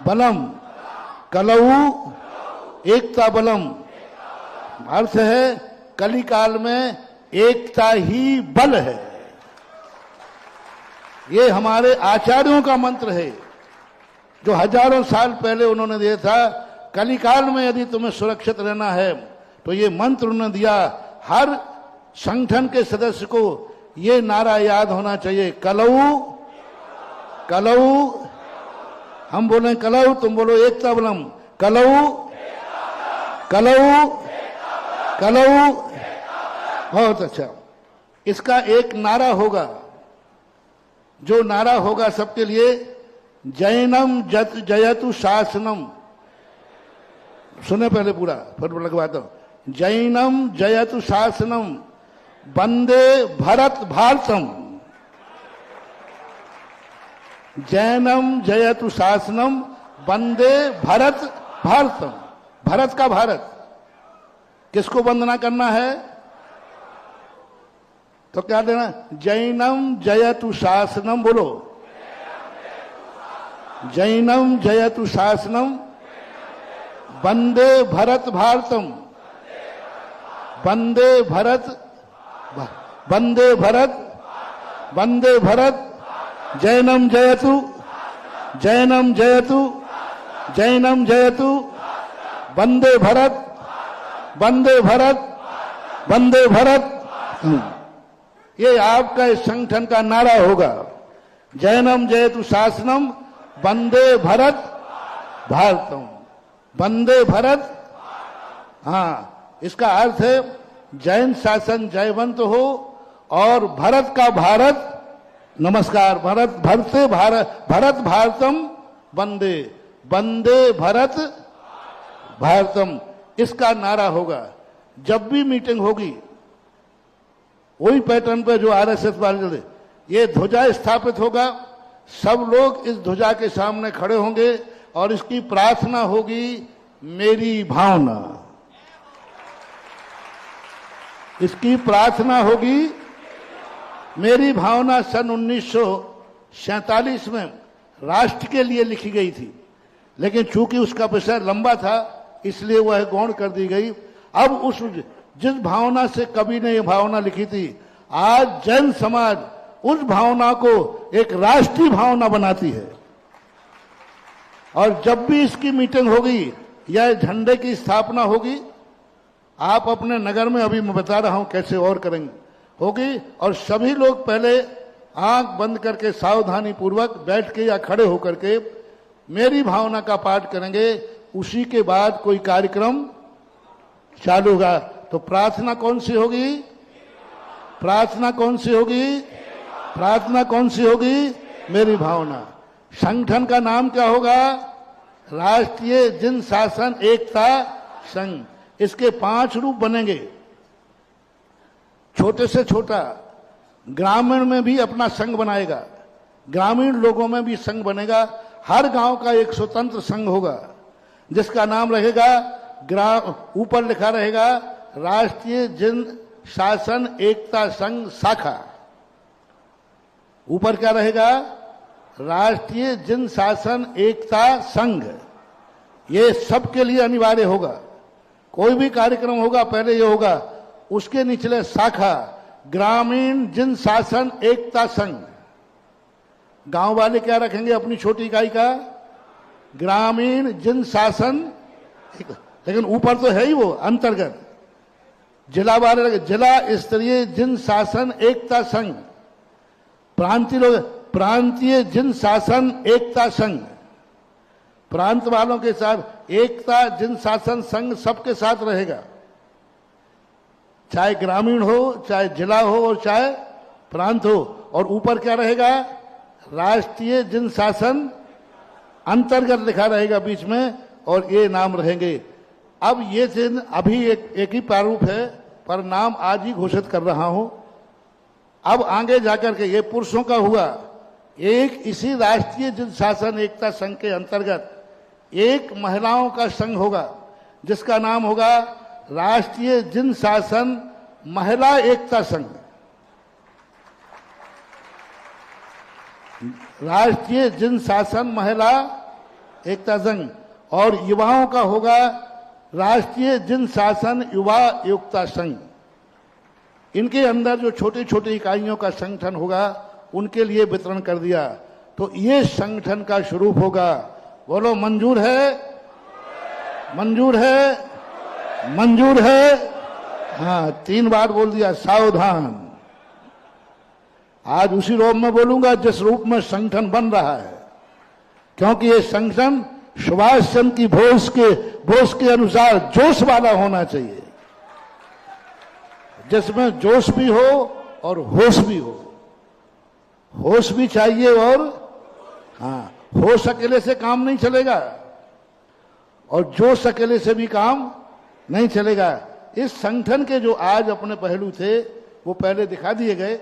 बलम, कलऊ एकता बलम। अर्थ है कलिकाल में एकता ही बल है। ये हमारे आचार्यों का मंत्र है जो हजारों साल पहले उन्होंने दिया था। कलिकाल में यदि तुम्हें सुरक्षित रहना है तो ये मंत्र उन्होंने दिया। हर संगठन के सदस्य को ये नारा याद होना चाहिए, कलऊ कलऊ। हम बोले कलऊ, तुम बोलो एकता बलम। कलऊ कलऊ कलऊ। बहुत अच्छा। इसका एक नारा होगा, जो नारा होगा सबके लिए, जैनम जयतु शासनम। सुने पहले पूरा, फिर लगवाता हूं। जैनम जयतु शासनम, वंदे भरत भारतम। जैनम जयतु शासनम, वंदे भरत भारतम। भारत का भारत। किसको वंदना करना है? तो क्या देना? जैनम जयतु शासनम। बोलो, जैनम जयतु शासनम, वंदे भरत भारतम। वंदे भरत, वंदे भरत, वंदे भरत। जैनम जयतु, जैनम जयतु, जैनम जयतु, वंदे भरत, वंदे भरत, वंदे भरत। ये आपका इस संगठन का नारा होगा। जैनम जयतु शासनम वंदे भरत भारतम, वंदे भरत। हाँ, इसका अर्थ है जैन शासन जयवंत हो और भरत का भारत नमस्कार, भरत भरते भारत, भरत भारतम वंदे, वंदे भरत भारतम, इसका नारा होगा। जब भी मीटिंग होगी वही पैटर्न पे जो आरएसएस वाले, ये ध्वजा स्थापित होगा, सब लोग इस ध्वजा के सामने खड़े होंगे और इसकी प्रार्थना होगी मेरी भावना, इसकी प्रार्थना होगी मेरी भावना। सन 1947 में राष्ट्र के लिए लिखी गई थी, लेकिन चूंकि उसका विषय लंबा था इसलिए वह गौण कर दी गई। अब उस जिस भावना से कवि ने यह भावना लिखी थी, आज जैन समाज उस भावना को एक राष्ट्रीय भावना बनाती है। और जब भी इसकी मीटिंग होगी या झंडे की स्थापना होगी, आप अपने नगर में, अभी मैं बता रहा हूं कैसे और करेंगे, होगी, और सभी लोग पहले आंख बंद करके सावधानी पूर्वक बैठ के या खड़े होकर के मेरी भावना का पाठ करेंगे। उसी के बाद कोई कार्यक्रम चालू होगा। तो प्रार्थना कौन सी होगी? प्रार्थना कौन सी होगी? प्रार्थना कौन सी होगी? मेरी भावना। संगठन का नाम क्या होगा? राष्ट्रीय जन शासन एकता संघ। इसके 5 रूप बनेंगे। छोटे से छोटा ग्रामीण में भी अपना संघ बनाएगा, ग्रामीण लोगों में भी संघ बनेगा। हर गांव का एक स्वतंत्र संघ होगा जिसका नाम रहेगा, ऊपर लिखा रहेगा राष्ट्रीय जन शासन एकता संघ शाखा। ऊपर क्या रहेगा? राष्ट्रीय जन शासन एकता संघ। ये सबके लिए अनिवार्य होगा। कोई भी कार्यक्रम होगा पहले ये होगा, उसके निचले शाखा ग्रामीण जन शासन एकता संघ। गांव वाले क्या रखेंगे अपनी छोटी इकाई का? ग्रामीण जन शासन, लेकिन ऊपर तो है ही वो अंतर्गत। जिला वाले लगे जिला स्तरीय जन शासन एकता संघ। प्रांतीय लोग प्रांतीय जन शासन एकता संघ। प्रांत वालों के साथ एकता जन शासन संघ सबके साथ रहेगा, चाहे ग्रामीण हो, चाहे जिला हो और चाहे प्रांत हो। और ऊपर क्या रहेगा? राष्ट्रीय जन शासन अंतर्गत लिखा रहेगा बीच में, और ये नाम रहेंगे। अब ये चिन्ह अभी एक ही प्रारूप है, पर नाम आज ही घोषित कर रहा हूं। अब आगे जाकर के ये पुरुषों का हुआ, एक इसी राष्ट्रीय जन शासन एकता संघ के अंतर्गत एक महिलाओं का संघ होगा जिसका नाम होगा राष्ट्रीय जन शासन महिला एकता संघ। राष्ट्रीय जन शासन महिला एकता संघ। और युवाओं का होगा राष्ट्रीय जन शासन युवा एकता संघ। इनके अंदर जो छोटी छोटी इकाइयों का संगठन होगा उनके लिए वितरण कर दिया। तो ये संगठन का स्वरूप होगा। बोलो मंजूर है? मंजूर है? मंजूर है? हाँ, 3 बार बोल दिया। सावधान, आज उसी रूप में बोलूंगा जिस रूप में संगठन बन रहा है, क्योंकि ये संगठन सुभाष चंद्र की भोज के अनुसार जोश वाला होना चाहिए, जिसमें जोश भी हो और होश भी हो। होश भी चाहिए और हाँ, होश अकेले से काम नहीं चलेगा और जोश अकेले से भी काम नहीं चलेगा। इस संगठन के जो आज अपने पहलू थे वो पहले दिखा दिए गए।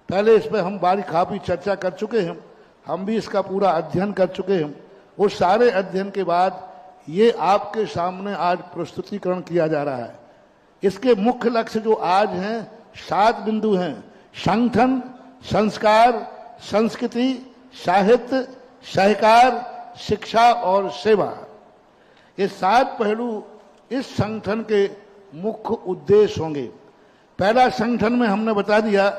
पहले इस पर हम काफी चर्चा कर चुके हैं, हम भी इसका पूरा अध्ययन कर चुके हैं। वो सारे अध्ययन के बाद ये आपके सामने आज प्रस्तुतिकरण किया जा रहा है। इसके मुख्य लक्ष्य जो आज हैं 7 बिंदु हैं: संगठन, संस्कार, संस्कृति, साहित्य, सहकार, शिक्षा और सेवा। ये 7 पहलू इस संगठन के मुख्य उद्देश्य होंगे। पहला, संगठन में हमने बता दिया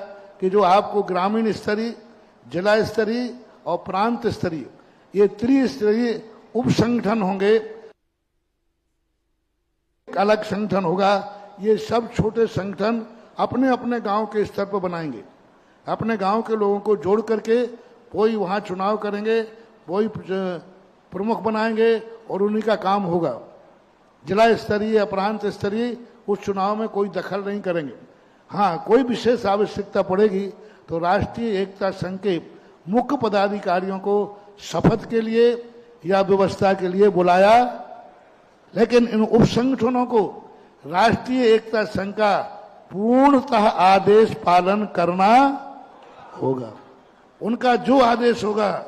कि जो आपको ग्रामीण स्तरीय, जिला स्तरीय और प्रांत स्तरीय, ये त्रिस्तरीय उप संगठन होंगे। एक अलग संगठन होगा। ये सब छोटे संगठन अपने अपने गांव के स्तर पर बनाएंगे। अपने गांव के लोगों को जोड़ करके कोई वहां चुनाव करेंगे, कोई प्रमुख बनाएंगे और उन्हीं का काम होगा। जिला स्तरीय, प्रांत स्तरीय उस चुनाव में कोई दखल नहीं करेंगे। हाँ, कोई विशेष आवश्यकता पड़ेगी तो राष्ट्रीय एकता संघ के मुख्य पदाधिकारियों को शपथ के लिए या व्यवस्था के लिए बुलाया, लेकिन इन उप संगठनों को राष्ट्रीय एकता संघ का पूर्णतः आदेश पालन करना होगा। उनका जो आदेश होगा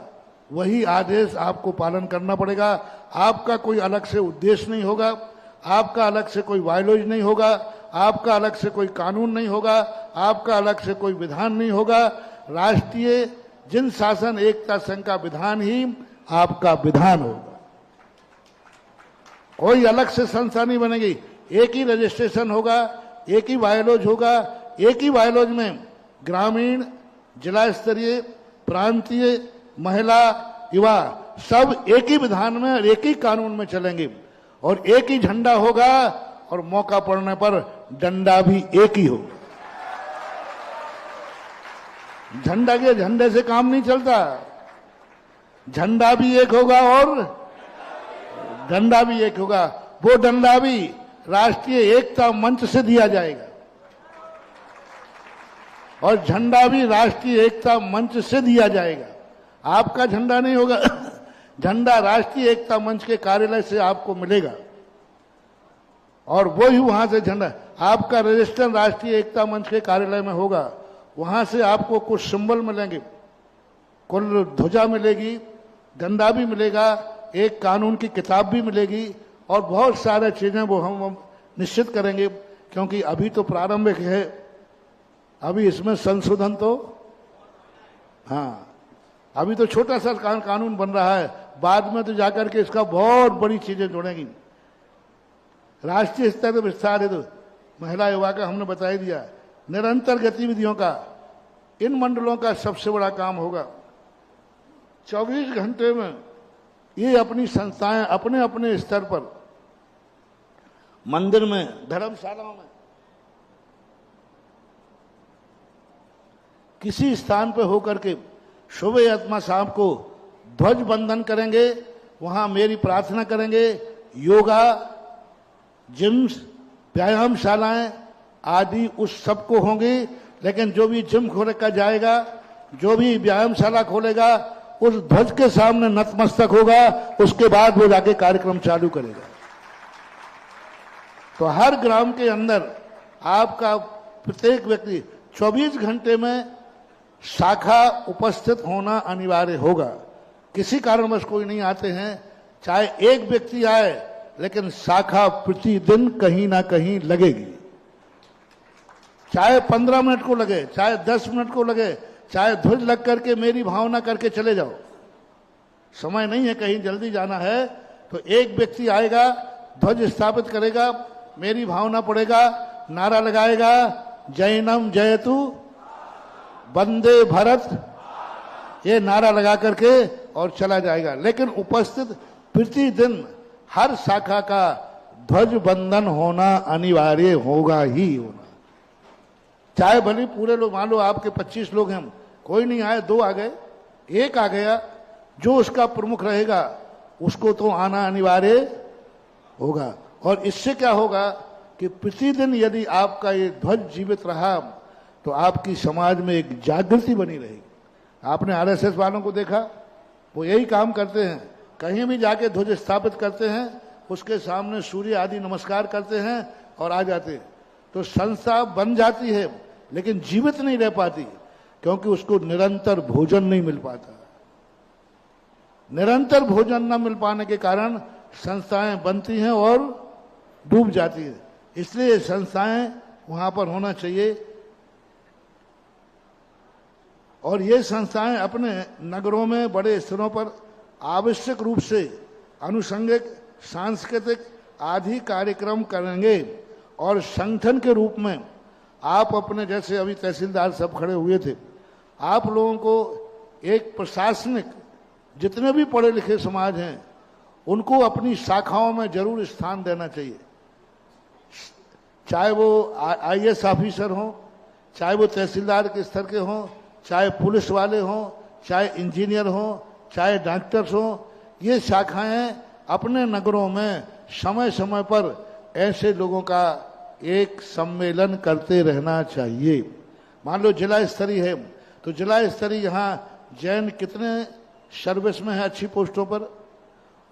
वही आदेश आपको पालन करना पड़ेगा। आपका कोई अलग से उद्देश्य नहीं होगा, आपका अलग से कोई वायलोज नहीं होगा, आपका अलग से कोई कानून नहीं होगा, आपका अलग से कोई विधान नहीं होगा। राष्ट्रीय जन शासन एकता संघ का विधान ही आपका विधान होगा। कोई अलग से संस्था नहीं बनेगी, एक ही रजिस्ट्रेशन होगा, एक ही वायलोज होगा। एक ही वायलोज में ग्रामीण, जिला स्तरीय, प्रांतीय, महिला, युवा सब एक ही विधान में और एक ही कानून में चलेंगे और एक ही झंडा होगा और मौका पड़ने पर डंडा भी एक ही होगा। झंडा के झंडे से काम नहीं चलता, झंडा भी एक होगा और डंडा भी एक होगा। वो डंडा भी राष्ट्रीय एकता मंच से दिया जाएगा और झंडा भी राष्ट्रीय एकता मंच से दिया जाएगा। आपका झंडा नहीं होगा, झंडा राष्ट्रीय एकता मंच के कार्यालय से आपको मिलेगा और वो ही वहां से झंडा, आपका रजिस्टर राष्ट्रीय एकता मंच के कार्यालय में होगा। वहां से आपको कुछ सिंबल मिलेंगे, कुल ध्वजा मिलेगी, झंडा भी मिलेगा, एक कानून की किताब भी मिलेगी और बहुत सारे चीजें वो हम निश्चित करेंगे, क्योंकि अभी तो प्रारंभिक है, अभी इसमें संशोधन तो, हाँ अभी तो छोटा सा कानून बन रहा है, बाद में तो जाकर के इसका बहुत बड़ी चीजें जुड़ेंगी। राष्ट्रीय स्तर पर विस्तार है तो महिला युवा का हमने बता ही दिया। निरंतर गतिविधियों का इन मंडलों का सबसे बड़ा काम होगा। 24 घंटे में ये अपनी संस्थाएं अपने अपने स्तर पर, मंदिर में, धर्मशालाओं में, किसी स्थान पर होकर के सुबह आत्मा साहब को ध्वज बंधन करेंगे, वहां मेरी प्रार्थना करेंगे। योगा, जिम्स, व्यायामशालाएं आदि उस सबको होंगी, लेकिन जो भी जिम खोलेगा जाएगा, जो भी व्यायामशाला खोलेगा उस ध्वज के सामने नतमस्तक होगा, उसके बाद वो जाके कार्यक्रम चालू करेगा। तो हर ग्राम के अंदर आपका प्रत्येक व्यक्ति 24 घंटे में शाखा उपस्थित होना अनिवार्य होगा। किसी कारणवश कोई नहीं आते हैं, चाहे एक व्यक्ति आए, लेकिन शाखा प्रतिदिन कहीं ना कहीं लगेगी। चाहे 15 मिनट को लगे, चाहे 10 मिनट को लगे, चाहे ध्वज लग करके मेरी भावना करके चले जाओ। समय नहीं है, कहीं जल्दी जाना है तो एक व्यक्ति आएगा, ध्वज स्थापित करेगा, मेरी भावना पड़ेगा, नारा लगाएगा, जैनम जयतु, वंदे भारत, ये नारा लगा करके और चला जाएगा। लेकिन उपस्थित प्रतिदिन हर शाखा का ध्वज बंधन होना अनिवार्य होगा ही होना। चाहे भले पूरे लोग, मान लो आपके 25 लोग हैं, कोई नहीं आए, 2 आ गए, 1 आ गया, जो उसका प्रमुख रहेगा उसको तो आना अनिवार्य होगा। और इससे क्या होगा कि प्रतिदिन यदि आपका ये ध्वज जीवित रहा तो आपकी समाज में एक जागृति बनी रहेगी। आपने आरएसएस वालों को देखा, वो यही काम करते हैं, कहीं भी जाके ध्वज स्थापित करते हैं, उसके सामने सूर्य आदि नमस्कार करते हैं और आ जाते हैं। तो संस्था बन जाती है लेकिन जीवित नहीं रह पाती, क्योंकि उसको निरंतर भोजन नहीं मिल पाता। निरंतर भोजन न मिल पाने के कारण संस्थाएं बनती हैं और डूब जाती है। इसलिए संस्थाएं वहां पर होना चाहिए और ये संस्थाएं अपने नगरों में बड़े स्तरों पर आवश्यक रूप से अनुषंगिक, सांस्कृतिक आदि कार्यक्रम करेंगे और संगठन के रूप में आप अपने, जैसे अभी तहसीलदार सब खड़े हुए थे, आप लोगों को एक प्रशासनिक, जितने भी पढ़े लिखे समाज हैं उनको अपनी शाखाओं में जरूर स्थान देना चाहिए। चाहे वो आईएएस ऑफिसर हों, चाहे वो तहसीलदार के स्तर के हों, चाहे पुलिस वाले हों, चाहे इंजीनियर हों, चाहे डॉक्टर्स हों, ये शाखाएं अपने नगरों में समय समय पर ऐसे लोगों का एक सम्मेलन करते रहना चाहिए। मान लो जिला स्तरीय है तो जिला स्तरीय यहाँ जैन कितने सर्विस में है अच्छी पोस्टों पर,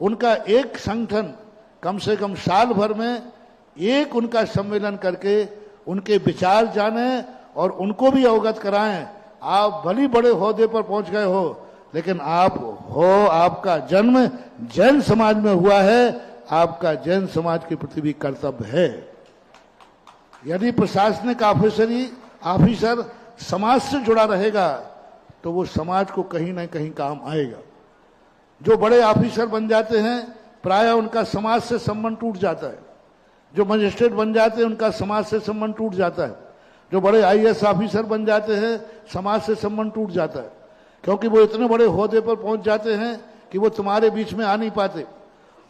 उनका एक संगठन कम से कम साल भर में एक उनका सम्मेलन करके उनके विचार जाने और उनको भी अवगत कराएं। आप भली बड़े ओहदे पर पहुंच गए हो, लेकिन आप हो, आपका जन्म जैन समाज में हुआ है, आपका जैन समाज के प्रति भी कर्तव्य है। यदि प्रशासनिक ऑफिसर समाज से जुड़ा रहेगा तो वो समाज को कहीं ना कहीं काम आएगा। जो बड़े ऑफिसर बन जाते हैं प्रायः उनका समाज से संबंध टूट जाता है। जो मजिस्ट्रेट बन जाते हैं उनका समाज से संबंध टूट जाता है। जो बड़े आईएएस ऑफिसर बन जाते हैं समाज से संबंध टूट जाता है, क्योंकि वो इतने बड़े ओहदे पर पहुंच जाते हैं कि वो तुम्हारे बीच में आ नहीं पाते,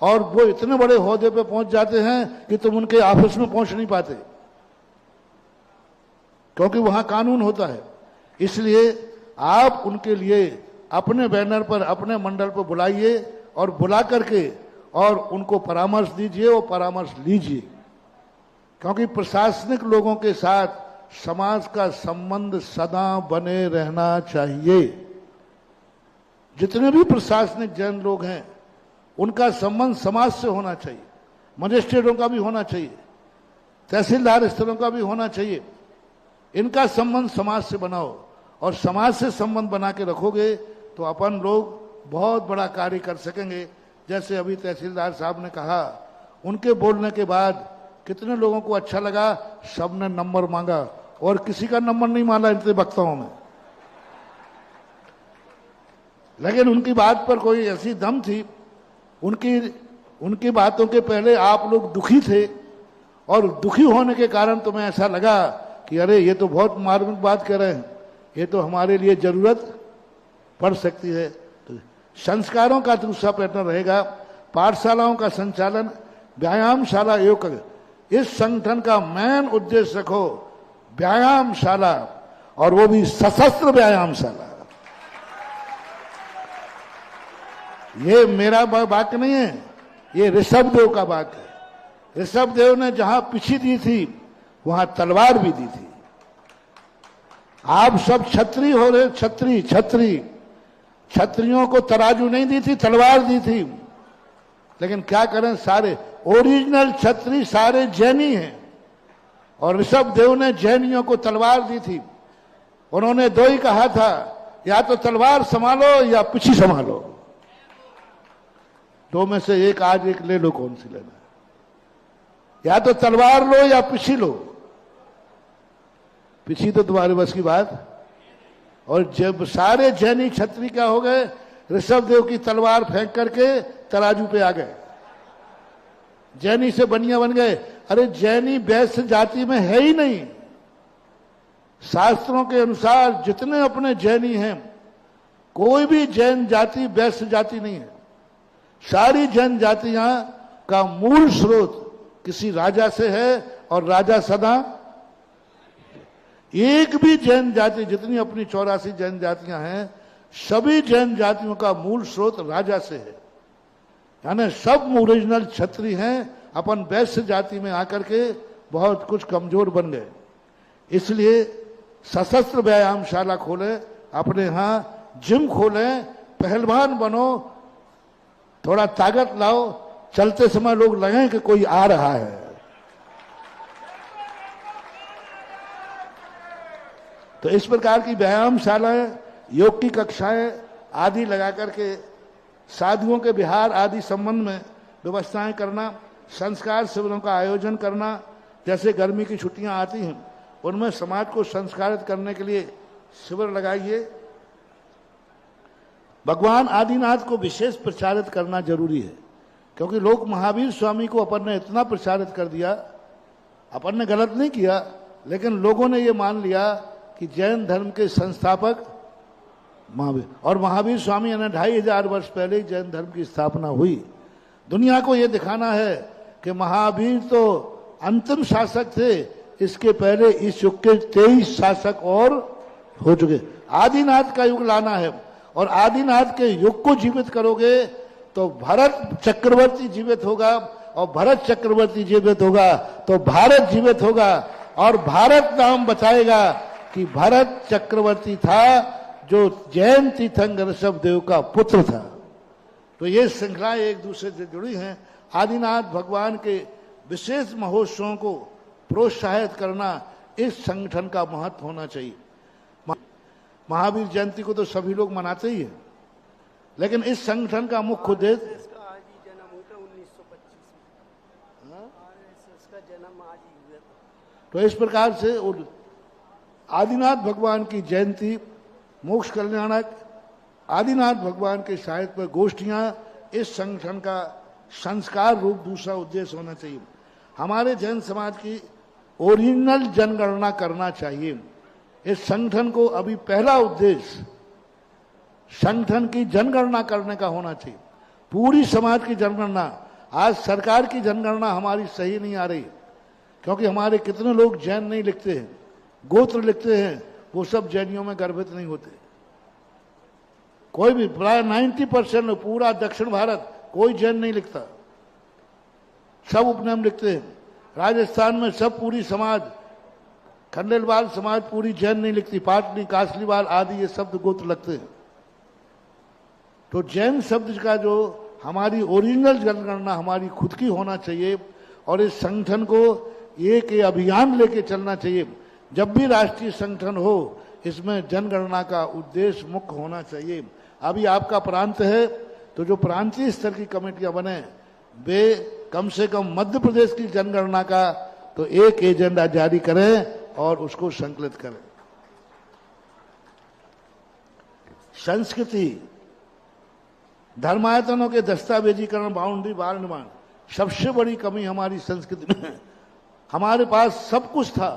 और वो इतने बड़े ओहदे पर पहुंच जाते हैं कि तुम उनके ऑफिस में पहुंच नहीं पाते, क्योंकि वहां कानून होता है। इसलिए आप उनके लिए अपने बैनर पर, अपने मंडल पर बुलाइए और बुला करके और उनको परामर्श दीजिए और परामर्श लीजिए, क्योंकि प्रशासनिक लोगों के साथ समाज का संबंध सदा बने रहना चाहिए। जितने भी प्रशासनिक जैन लोग हैं उनका संबंध समाज से होना चाहिए, मजिस्ट्रेटों का भी होना चाहिए, तहसीलदार स्तरों का भी होना चाहिए। इनका संबंध समाज से बनाओ, और समाज से संबंध बना के रखोगे तो अपन लोग बहुत बड़ा कार्य कर सकेंगे। जैसे अभी तहसीलदार साहब ने कहा, उनके बोलने के बाद कितने लोगों को अच्छा लगा, सबने नंबर मांगा, और किसी का नंबर नहीं मांगा इतने वक्ताओं में, लेकिन उनकी बात पर कोई ऐसी दम थी, उनकी बातों के पहले आप लोग दुखी थे, और दुखी होने के कारण तुम्हें ऐसा लगा कि अरे ये तो बहुत मार्मिक बात कह रहे हैं, ये तो हमारे लिए जरूरत पड़ सकती है। तो संस्कारों का दूसरा पैटर्न रहेगा, पाठशालाओं का संचालन, व्यायामशाला योग। इस संगठन का मेन उद्देश्य रखो व्यायामशाला, और वो भी सशस्त्र व्यायामशाला। ये मेरा वाक्य नहीं है, ये ऋषभदेव का वाक्य है। ऋषभदेव ने जहां पिछी दी थी वहां तलवार भी दी थी। आप सब छत्री हो रहे, छत्री छत्रियों को तराजू नहीं दी थी, तलवार दी थी। लेकिन क्या करें, सारे ओरिजिनल छत्री सारे जैनी हैं, और ऋषभदेव ने जैनियों को तलवार दी थी। उन्होंने दो ही कहा था, या तो तलवार संभालो या पिछी संभालो, दो में से एक आज एक ले लो, कौन सी लेना है? या तो तलवार लो या पिछी लो। पिछी तो तुम्हारे बस की बात। और जब सारे जैनी छत्री क्या हो गए, ऋषभदेव की तलवार फेंक करके तराजू पे आ गए, जैनी से बनिया बन गए। अरे जैनी वैश्य जाति में है ही नहीं। शास्त्रों के अनुसार जितने अपने जैनी हैं, कोई भी जैन जाति वैश्य जाति नहीं है। सारी जैन जातियां का मूल स्रोत किसी राजा से है, और राजा सदा। एक भी जैन जाति, जितनी अपनी 84 जैन जातियां हैं, सभी जैन जातियों का मूल स्रोत राजा से है। यानी सब ओरिजिनल छत्री हैं, अपन वैश्य जाति में आकर के बहुत कुछ कमजोर बन गए। इसलिए सशस्त्र व्यायामशाला खोलें, अपने यहाँ जिम खोलें, पहलवान बनो, थोड़ा ताकत लाओ, चलते समय लोग लगे कि कोई आ रहा है। तो इस प्रकार की व्यायामशालाएं, योग की कक्षाएं आदि लगा करके साधुओं के विहार आदि संबंध में व्यवस्थाएं करना, संस्कार शिविरों का आयोजन करना। जैसे गर्मी की छुट्टियां आती हैं, उनमें समाज को संस्कारित करने के लिए शिविर लगाइए। भगवान आदिनाथ को विशेष प्रचारित करना जरूरी है, क्योंकि लोग महावीर स्वामी को अपन ने इतना प्रचारित कर दिया। अपन ने गलत नहीं किया, लेकिन लोगों ने ये मान लिया कि जैन धर्म के संस्थापक महावीर, और महावीर स्वामी यानी 2500 वर्ष पहले ही जैन धर्म की स्थापना हुई। दुनिया को ये दिखाना है कि महावीर तो अंतिम शासक थे, इसके पहले इस युग के 23 शासक और हो चुके। आदिनाथ का युग लाना है, और आदिनाथ के युग को जीवित करोगे तो भरत चक्रवर्ती जीवित होगा, और भरत चक्रवर्ती जीवित होगा तो भारत जीवित होगा, और भारत नाम बताएगा कि भरत चक्रवर्ती था जो जैन तीर्थंकर ऋषभ देव का पुत्र था। तो ये श्रृंखलाएं एक दूसरे से जुड़ी हैं। आदिनाथ भगवान के विशेष महोत्सवों को प्रोत्साहित करना इस संगठन का महत्व होना चाहिए। महावीर जयंती को तो सभी लोग मनाते ही हैं, लेकिन इस संगठन का मुख्य उद्देश्य जन्म हुआ 1925 में, RSS का जन्म आज ही हुआ था। तो इस प्रकार से आदिनाथ भगवान की जयंती, मोक्ष कल्याणक आदिनाथ भगवान के साहित्य पर गोष्ठियां इस संगठन का संस्कार रूप दूसरा उद्देश्य होना चाहिए। हमारे जैन समाज की ओरिजिनल जनगणना करना चाहिए। इस संगठन को अभी पहला उद्देश्य संगठन की जनगणना करने का होना चाहिए, पूरी समाज की जनगणना। आज सरकार की जनगणना हमारी सही नहीं आ रही, क्योंकि हमारे कितने लोग जैन नहीं लिखते हैं, गोत्र लिखते हैं, वो सब जैनियों में गर्भित नहीं होते। कोई भी प्राय 90% पूरा दक्षिण भारत कोई जैन नहीं लिखता, सब उपनाम लिखते हैं। राजस्थान में सब पूरी समाज, खंडेलवाल समाज पूरी जैन नहीं लिखती, पाटनी, कासलीवाल आदि ये शब्द गोत्र लगते हैं। तो जैन शब्द का जो हमारी ओरिजिनल जनगणना हमारी खुद की होना चाहिए, और इस संगठन को एक अभियान लेके चलना चाहिए। जब भी राष्ट्रीय संगठन हो, इसमें जनगणना का उद्देश्य मुख्य होना चाहिए। अभी आपका प्रांत है, तो जो प्रांतीय स्तर की कमेटियां बने, वे कम से कम मध्य प्रदेश की जनगणना का तो एक एजेंडा जारी करें और उसको संकलित करें। संस्कृति, धर्मायतनों के दस्तावेजीकरण, बाउंड्री वाल निर्माण, सबसे बड़ी कमी हमारी संस्कृति में है। हमारे पास सब कुछ था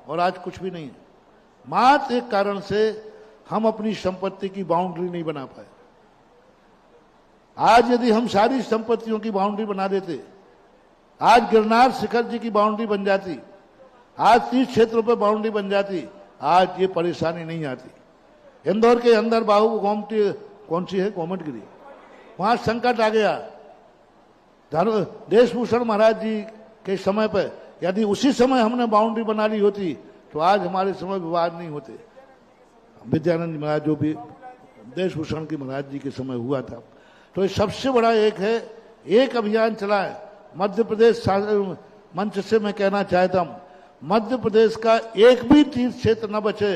और आज कुछ भी नहीं है। मात्र एक कारण से हम अपनी संपत्ति की बाउंड्री नहीं बना पाए। आज यदि हम सारी संपत्तियों की बाउंड्री बना देते, आज गिरनार शिखर जी की बाउंड्री बन जाती, आज 30 क्षेत्रों पर बाउंड्री बन जाती, आज ये परेशानी नहीं आती। इंदौर के अंदर बाहु गोमती कौन सी है, कोमटगिरी, वहां संकट आ गया। देशभूषण महाराज जी के समय पर यदि उसी समय हमने बाउंड्री बना ली होती तो आज हमारे समय विवाद नहीं होते। विद्यानंद महाराज जो भी देशभूषण की महाराज जी के समय हुआ था। तो ये सबसे बड़ा एक अभियान चला है। मध्य प्रदेश मंच से मैं कहना चाहता हूं, मध्य प्रदेश का एक भी तीर्थ क्षेत्र न बचे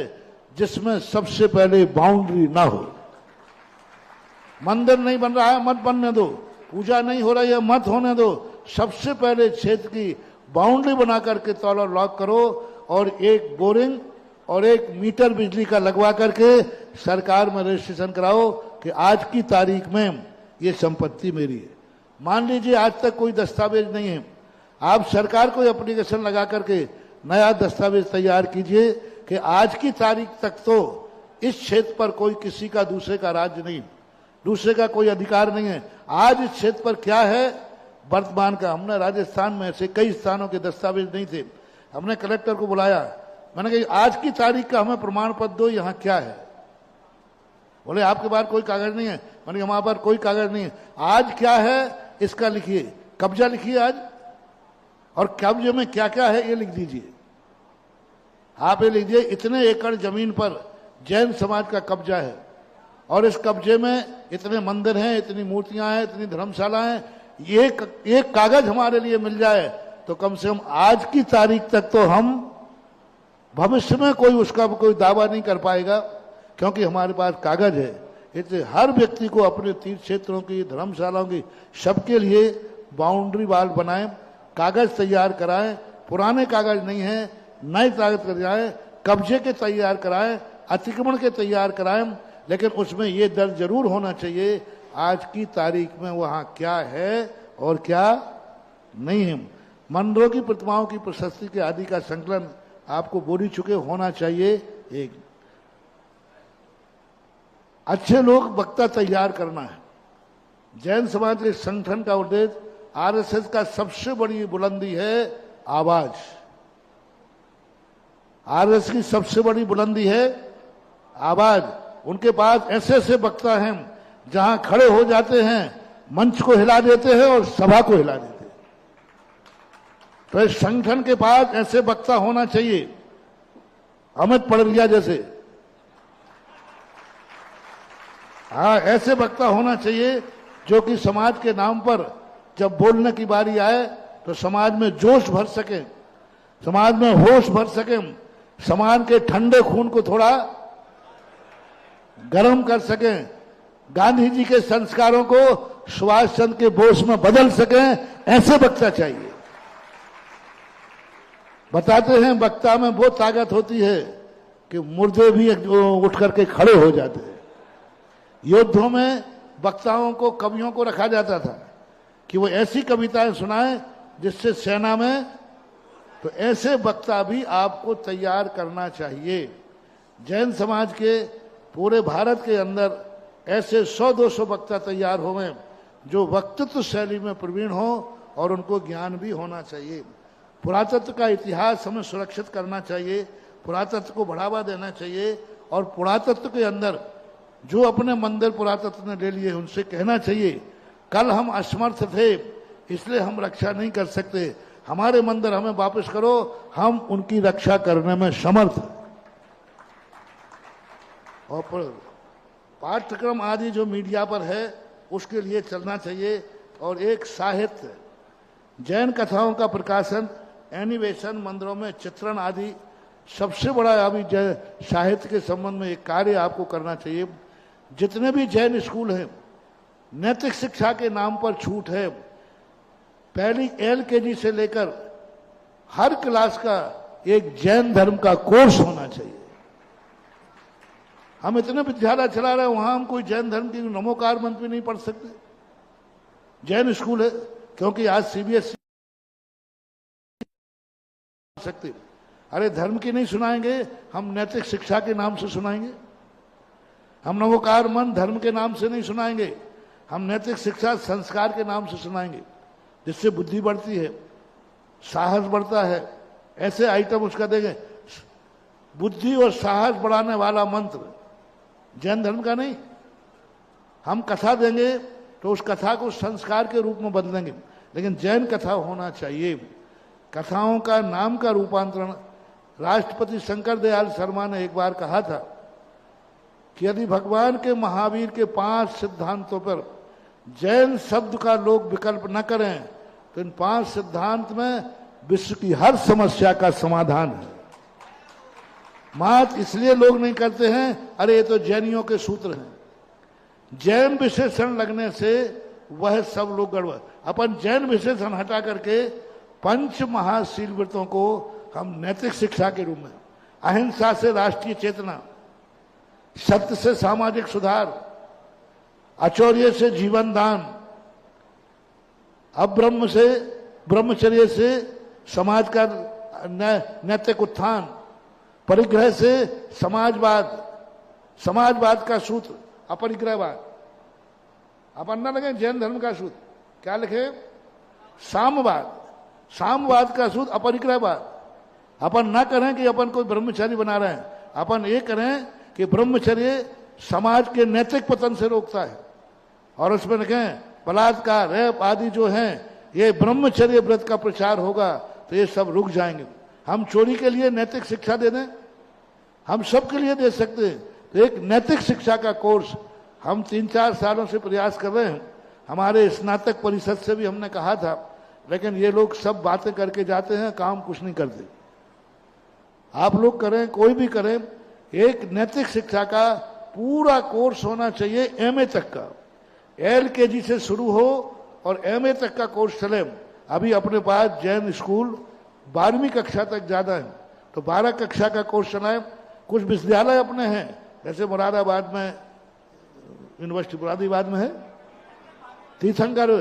जिसमें सबसे पहले बाउंड्री ना हो। मंदिर नहीं बन रहा है, मत बनने दो। पूजा नहीं हो रही है, मत होने दो। सबसे पहले क्षेत्र की बाउंड्री बना करके तौला लॉक करो, और एक बोरिंग और एक मीटर बिजली का लगवा करके सरकार में रजिस्ट्रेशन कराओ कि आज की तारीख में ये संपत्ति मेरी है। मान लीजिए आज तक कोई दस्तावेज नहीं है, आप सरकार को एप्लीकेशन लगा करके नया दस्तावेज तैयार कीजिए कि आज की तारीख तक तो इस क्षेत्र पर कोई किसी का दूसरे का राज्य नहीं, दूसरे का कोई अधिकार नहीं है। आज इस क्षेत्र पर क्या है वर्तमान का। हमने राजस्थान में ऐसे कई स्थानों के दस्तावेज नहीं थे, हमने कलेक्टर को बुलाया, मैंने कहा आज की तारीख का हमें प्रमाण पत्र दो, यहाँ क्या है। बोले आपके पास कोई कागज नहीं है। मैंने कहा हमारे पास कोई कागज नहीं है, आज क्या है इसका लिखिए, कब्जा लिखिए आज, और कब्जे में क्या क्या है ये लिख दीजिए। आप ये लिखिए इतने एकड़ जमीन पर जैन समाज का कब्जा है, और इस कब्जे में इतने मंदिर हैं, इतनी मूर्तियां हैं, इतनी धर्मशाला हैं। ये एक कागज हमारे लिए मिल जाए तो कम से कम आज की तारीख तक तो हम, भविष्य में कोई उसका कोई दावा नहीं कर पाएगा, क्योंकि हमारे पास कागज है। इसलिए हर व्यक्ति को अपने तीर्थ क्षेत्रों की, धर्मशालाओं की, सबके लिए बाउंड्री वाल बनाएं, कागज तैयार कराएं। पुराने कागज नहीं है, नए कागज कराएं, कब्जे के तैयार कराएं, अतिक्रमण के तैयार कराएं, लेकिन उसमें ये दर्ज जरूर होना चाहिए आज की तारीख में वहां क्या है और क्या नहीं है। मंदिरों की प्रतिमाओं की प्रशस्ति के आदि का संकलन आपको बोली चुके होना चाहिए। एक अच्छे लोग वक्ता तैयार करना है। जैन समाज के संगठन का उद्देश्य, आरएसएस का सबसे बड़ी बुलंदी है आवाज। आरएसएस की सबसे बड़ी बुलंदी है आवाज, उनके पास ऐसे ऐसे वक्ता हैं जहां खड़े हो जाते हैं, मंच को हिला देते हैं और सभा को हिला देते हैं। तो इस संगठन के पास ऐसे वक्ता होना चाहिए, अमित पड़रिया जैसे। हाँ, ऐसे वक्ता होना चाहिए जो कि समाज के नाम पर जब बोलने की बारी आए तो समाज में जोश भर सके, समाज में होश भर सके, समाज के ठंडे खून को थोड़ा गर्म कर सके, गांधी जी के संस्कारों को सुभाष चंद्र के बोस में बदल सके, ऐसे वक्ता चाहिए। बताते हैं वक्ता में वो ताकत होती है कि मुर्दे भी उठ करके खड़े हो जाते हैं। युद्धों में वक्ताओं को, कवियों को रखा जाता था कि वो ऐसी कविताएं सुनाएं जिससे सेना में, तो ऐसे वक्ता भी आपको तैयार करना चाहिए। जैन समाज के पूरे भारत के अंदर ऐसे 100-200 वक्ता तैयार होंगे जो वक्तृत्व शैली में प्रवीण हो और उनको ज्ञान भी होना चाहिए। पुरातत्व का इतिहास हमें सुरक्षित करना चाहिए, पुरातत्व को बढ़ावा देना चाहिए, और पुरातत्व के अंदर जो अपने मंदिर पुरातत्व ने ले लिए उनसे कहना चाहिए, कल हम असमर्थ थे इसलिए हम रक्षा नहीं कर सकते, हमारे मंदिर हमें वापस करो, हम उनकी रक्षा करने में समर्थ। और पाठ्यक्रम आदि जो मीडिया पर है उसके लिए चलना चाहिए। और एक साहित्य, जैन कथाओं का प्रकाशन, एनिमेशन, मंदिरों में चित्रण आदि, सबसे बड़ा अभी साहित्य के संबंध में एक कार्य आपको करना चाहिए। जितने भी जैन स्कूल हैं, नैतिक शिक्षा के नाम पर छूट है। पहली LKG से लेकर हर क्लास का एक जैन धर्म का कोर्स होना चाहिए। हम इतने विद्यालय चला रहे हैं, वहां हम कोई जैन धर्म की नमोकार मंत्र भी नहीं पढ़ सकते। जैन स्कूल है, क्योंकि आज CBSE सकते। अरे धर्म की नहीं सुनाएंगे, हम नैतिक शिक्षा के नाम से सुनाएंगे। हम नवोकार मन धर्म के नाम से नहीं सुनाएंगे, हम नैतिक शिक्षा संस्कार के नाम से सुनाएंगे, जिससे बुद्धि बढ़ती है, साहस बढ़ता है। ऐसे आइटम उसका देंगे। बुद्धि और साहस बढ़ाने वाला मंत्र जैन धर्म का नहीं। हम कथा देंगे तो उस कथा को संस्कार के रूप में बदलेंगे, लेकिन जैन कथा होना चाहिए। कथाओं का नाम का रूपांतरण, राष्ट्रपति शंकर दयाल शर्मा ने एक बार कहा था कि यदि भगवान के महावीर के 5 सिद्धांतों पर जैन शब्द का लोग विकल्प न करें तो इन 5 सिद्धांत में विश्व की हर समस्या का समाधान है। मात इसलिए लोग नहीं करते हैं, अरे ये तो जैनियों के सूत्र हैं। जैन विशेषण लगने से वह सब लोग गड़बड़। अपन जैन विशेषण हटा करके 5 महाशील व्रतों को हम नैतिक शिक्षा के रूप में, अहिंसा से राष्ट्रीय चेतना, सत्य से सामाजिक सुधार, अचौर्य से जीवन दान, अब्रह्म से, ब्रह्मचर्य से समाज का नैतिक उत्थान, परिग्रह से समाजवाद, समाजवाद का सूत्र अपरिग्रहवाद। अपन ना लगे जैन धर्म का सूत्र, क्या लिखे? सामवाद, सामवाद का सूत्र अपरिग्रहवाद। अपन ना करें कि अपन कोई ब्रह्मचारी बना रहे हैं, अपन ये करें कि ब्रह्मचर्य समाज के नैतिक पतन से रोकता है, और उसमें लिखें बलात्कार, रेप आदि जो हैं, ये ब्रह्मचर्य व्रत का प्रचार होगा तो ये सब रुक जाएंगे। हम चोरी के लिए नैतिक शिक्षा दे दें, हम सबके लिए दे सकते हैं। तो एक नैतिक शिक्षा का कोर्स हम 3-4 सालों से प्रयास कर रहे हैं। हमारे स्नातक परिषद से भी हमने कहा था, लेकिन ये लोग सब बातें करके जाते हैं, काम कुछ नहीं करते। आप लोग करें, कोई भी करें, एक नैतिक शिक्षा का पूरा कोर्स होना चाहिए, MA तक का। LKG से शुरू हो और MA तक का कोर्स चले। अभी अपने पास जैन स्कूल 12वीं कक्षा तक ज्यादा है, तो 12 कक्षा का कोर्स चलाएं। कुछ विश्वविद्यालय अपने हैं, जैसे मुरादाबाद में यूनिवर्सिटी, मुरादाबाद में है तीर्थंकर,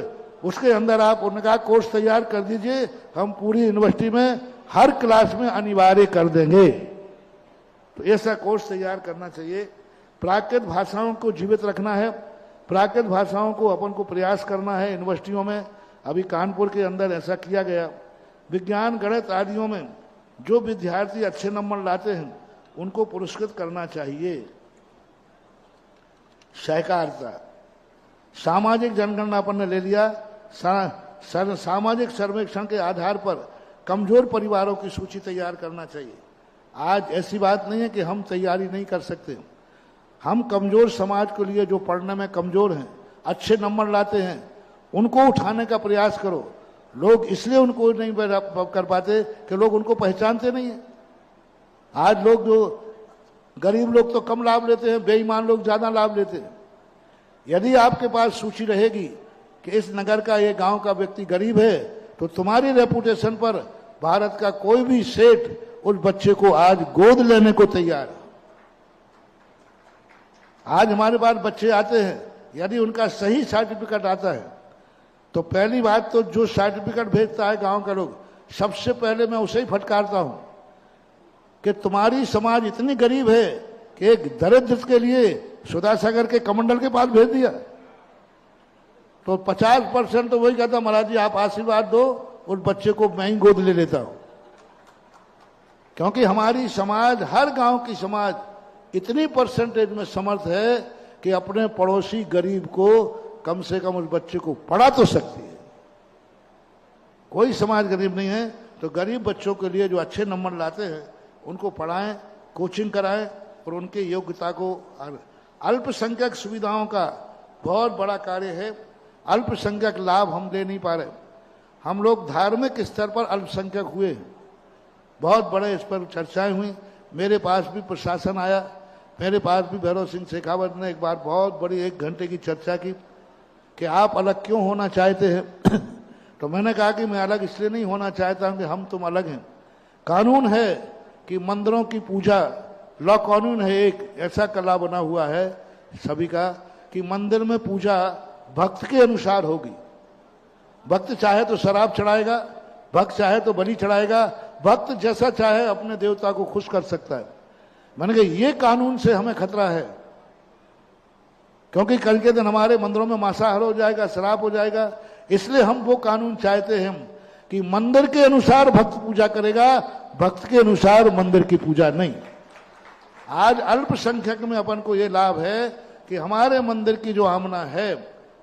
उसके अंदर आप उनका कोर्स तैयार कर दीजिए, हम पूरी यूनिवर्सिटी में हर क्लास में अनिवार्य कर देंगे। तो ऐसा कोर्स तैयार करना चाहिए। प्राकृत भाषाओं को जीवित रखना है, प्राकृत भाषाओं को अपन को प्रयास करना है यूनिवर्सिटियों में। अभी कानपुर के अंदर ऐसा किया गया। विज्ञान, गणित आदियों में जो विद्यार्थी अच्छे नंबर लाते हैं उनको पुरस्कृत करना चाहिए। सहकारिता, सामाजिक जनगणना अपन ने ले लिया, सामाजिक सर्वेक्षण के आधार पर कमजोर परिवारों की सूची तैयार करना चाहिए। आज ऐसी बात नहीं है कि हम तैयारी नहीं कर सकते। हम कमजोर समाज के लिए, जो पढ़ने में कमजोर हैं, अच्छे नंबर लाते हैं, उनको उठाने का प्रयास करो। लोग इसलिए उनको नहीं कर पाते कि लोग उनको पहचानते नहीं है। आज लोग, जो गरीब लोग तो कम लाभ लेते हैं, बेईमान लोग ज्यादा लाभ लेते हैं। यदि आपके पास सूची रहेगी कि इस नगर का, ये गांव का व्यक्ति गरीब है, तो तुम्हारी रेपुटेशन पर भारत का कोई भी सेठ उस बच्चे को आज गोद लेने को तैयार है। आज हमारे पास बच्चे आते हैं, यदि उनका सही सर्टिफिकेट आता है तो पहली बात तो जो सर्टिफिकेट भेजता है गांव का लोग, सबसे पहले मैं उसे ही फटकारता हूं कि तुम्हारी समाज इतनी गरीब है कि एक दरिद्र के लिए सुधासागर के कमंडल के पास भेज दिया। तो 50% तो वही कहता, महाराज जी आप आशीर्वाद दो, उस बच्चे को मैं ही गोद ले लेता हूं। क्योंकि हमारी समाज, हर गांव की समाज इतनी परसेंटेज में समर्थ है कि अपने पड़ोसी गरीब को कम से कम उस बच्चे को पढ़ा तो सकती है। कोई समाज गरीब नहीं है, तो गरीब बच्चों के लिए जो अच्छे नंबर लाते हैं उनको पढ़ाएं, कोचिंग कराएं और उनके योग्यता को। अल्पसंख्यक सुविधाओं का बहुत बड़ा कार्य है। अल्पसंख्यक लाभ हम ले नहीं पा रहे। हम लोग धार्मिक स्तर पर अल्पसंख्यक हुए हैं, बहुत बड़े इस पर चर्चाएं हुई। मेरे पास भी प्रशासन आया, मेरे पास भी भैरव सिंह शेखावत ने एक बार बहुत बड़ी 1 घंटे की चर्चा की कि आप अलग क्यों होना चाहते हैं। तो मैंने कहा कि मैं अलग इसलिए नहीं होना चाहता हूं कि हम तुम अलग हैं। कानून है कि मंदिरों की पूजा, लॉ कानून है, एक ऐसा कला बना हुआ है सभी का कि मंदिर में पूजा भक्त के अनुसार होगी। भक्त चाहे तो शराब चढ़ाएगा, भक्त चाहे तो बलि चढ़ाएगा, भक्त जैसा चाहे अपने देवता को खुश कर सकता है। मैंने कहा ये कानून से हमें खतरा है, क्योंकि कल के दिन हमारे मंदिरों में मांसाहार हो जाएगा, शराब हो जाएगा। इसलिए हम वो कानून चाहते हैं कि मंदिर के अनुसार भक्त पूजा करेगा, भक्त के अनुसार मंदिर की पूजा नहीं। आज अल्पसंख्यक में अपन को ये लाभ है कि हमारे मंदिर की जो आमना है,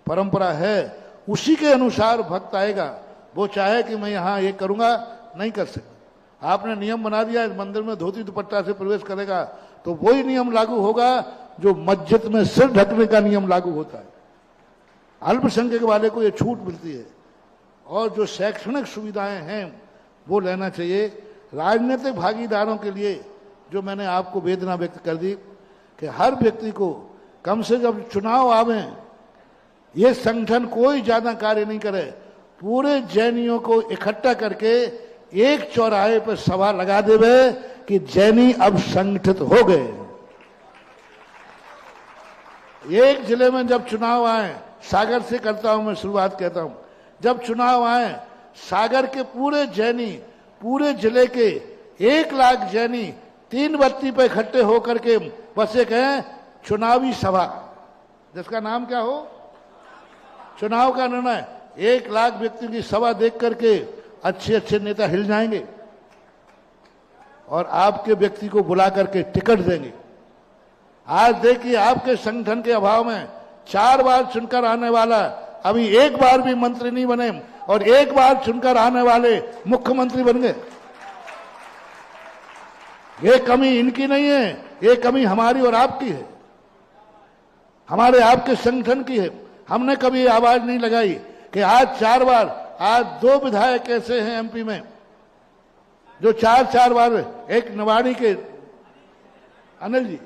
परंपरा है, उसी के अनुसार भक्त आएगा। वो चाहे कि मैं यहाँ ये करूंगा, नहीं कर सकता। आपने नियम बना दिया इस मंदिर में धोती दुपट्टा से प्रवेश करेगा, तो वही नियम लागू होगा जो मस्जिद में सिर ढकने का नियम लागू होता है। अल्पसंख्यक वाले को ये छूट मिलती है। और जो शैक्षणिक सुविधाएं हैं वो लेना चाहिए। राजनीतिक भागीदारों के लिए जो मैंने आपको वेदना व्यक्त कर दी कि हर व्यक्ति को कम से कम चुनाव आवे, ये संगठन कोई ज्यादा कार्य नहीं करे, पूरे जैनियों को इकट्ठा करके एक चौराहे पर सभा लगा देवे कि जैनी अब संगठित हो गए। एक जिले में जब चुनाव आए, सागर से करता हूं मैं शुरुआत, कहता हूं, जब चुनाव आए सागर के पूरे जैनी, पूरे जिले के 1 लाख जैनी 3 बत्ती पे इकट्ठे होकर के बस एक है चुनावी सभा, जिसका नाम क्या हो, चुनाव का निर्णय। 1 लाख व्यक्तियों की सभा देख करके अच्छे अच्छे नेता हिल जाएंगे और आपके व्यक्ति को बुला करके टिकट देंगे। आज देखिए आपके संगठन के अभाव में 4 बार चुनकर आने वाला अभी 1 बार भी मंत्री नहीं बने और 1 बार चुनकर आने वाले मुख्यमंत्री बन गए। ये कमी इनकी नहीं है, ये कमी हमारी और आपकी है, हमारे आपके संगठन की है। हमने कभी आवाज नहीं लगाई कि आज 4 बार, आज 2 विधायक ऐसे हैं एमपी में जो 4 बार, एक निवाड़ी के अनिल जी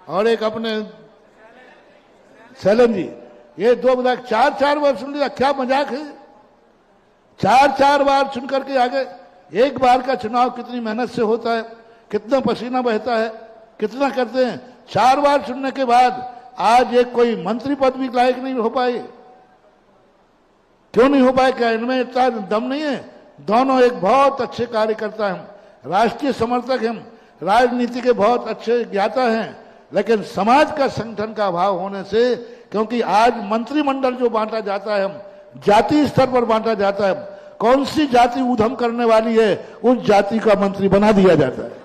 और एक अपने सैलन जी, ये 2 विधायक 4 बार सुन लिया। क्या मजाक है, 4 बार चुन करके आ गए। 1 बार का चुनाव कितनी मेहनत से होता है, कितना पसीना बहता है, कितना करते हैं। 4 बार चुनने के बाद आज एक कोई मंत्री पद भी लायक नहीं हो पाए। क्यों नहीं हो पाए? क्या इनमें इतना दम नहीं है? दोनों एक बहुत अच्छे कार्यकर्ता हैं, राष्ट्रीय समर्थक हैं, राजनीति के बहुत अच्छे ज्ञाता हैं, लेकिन समाज का संगठन का अभाव होने से, क्योंकि आज मंत्रिमंडल जो बांटा जाता है जाति स्तर पर बांटा जाता है, कौन सी जाति ऊधम करने वाली है उस जाति का मंत्री बना दिया जाता है,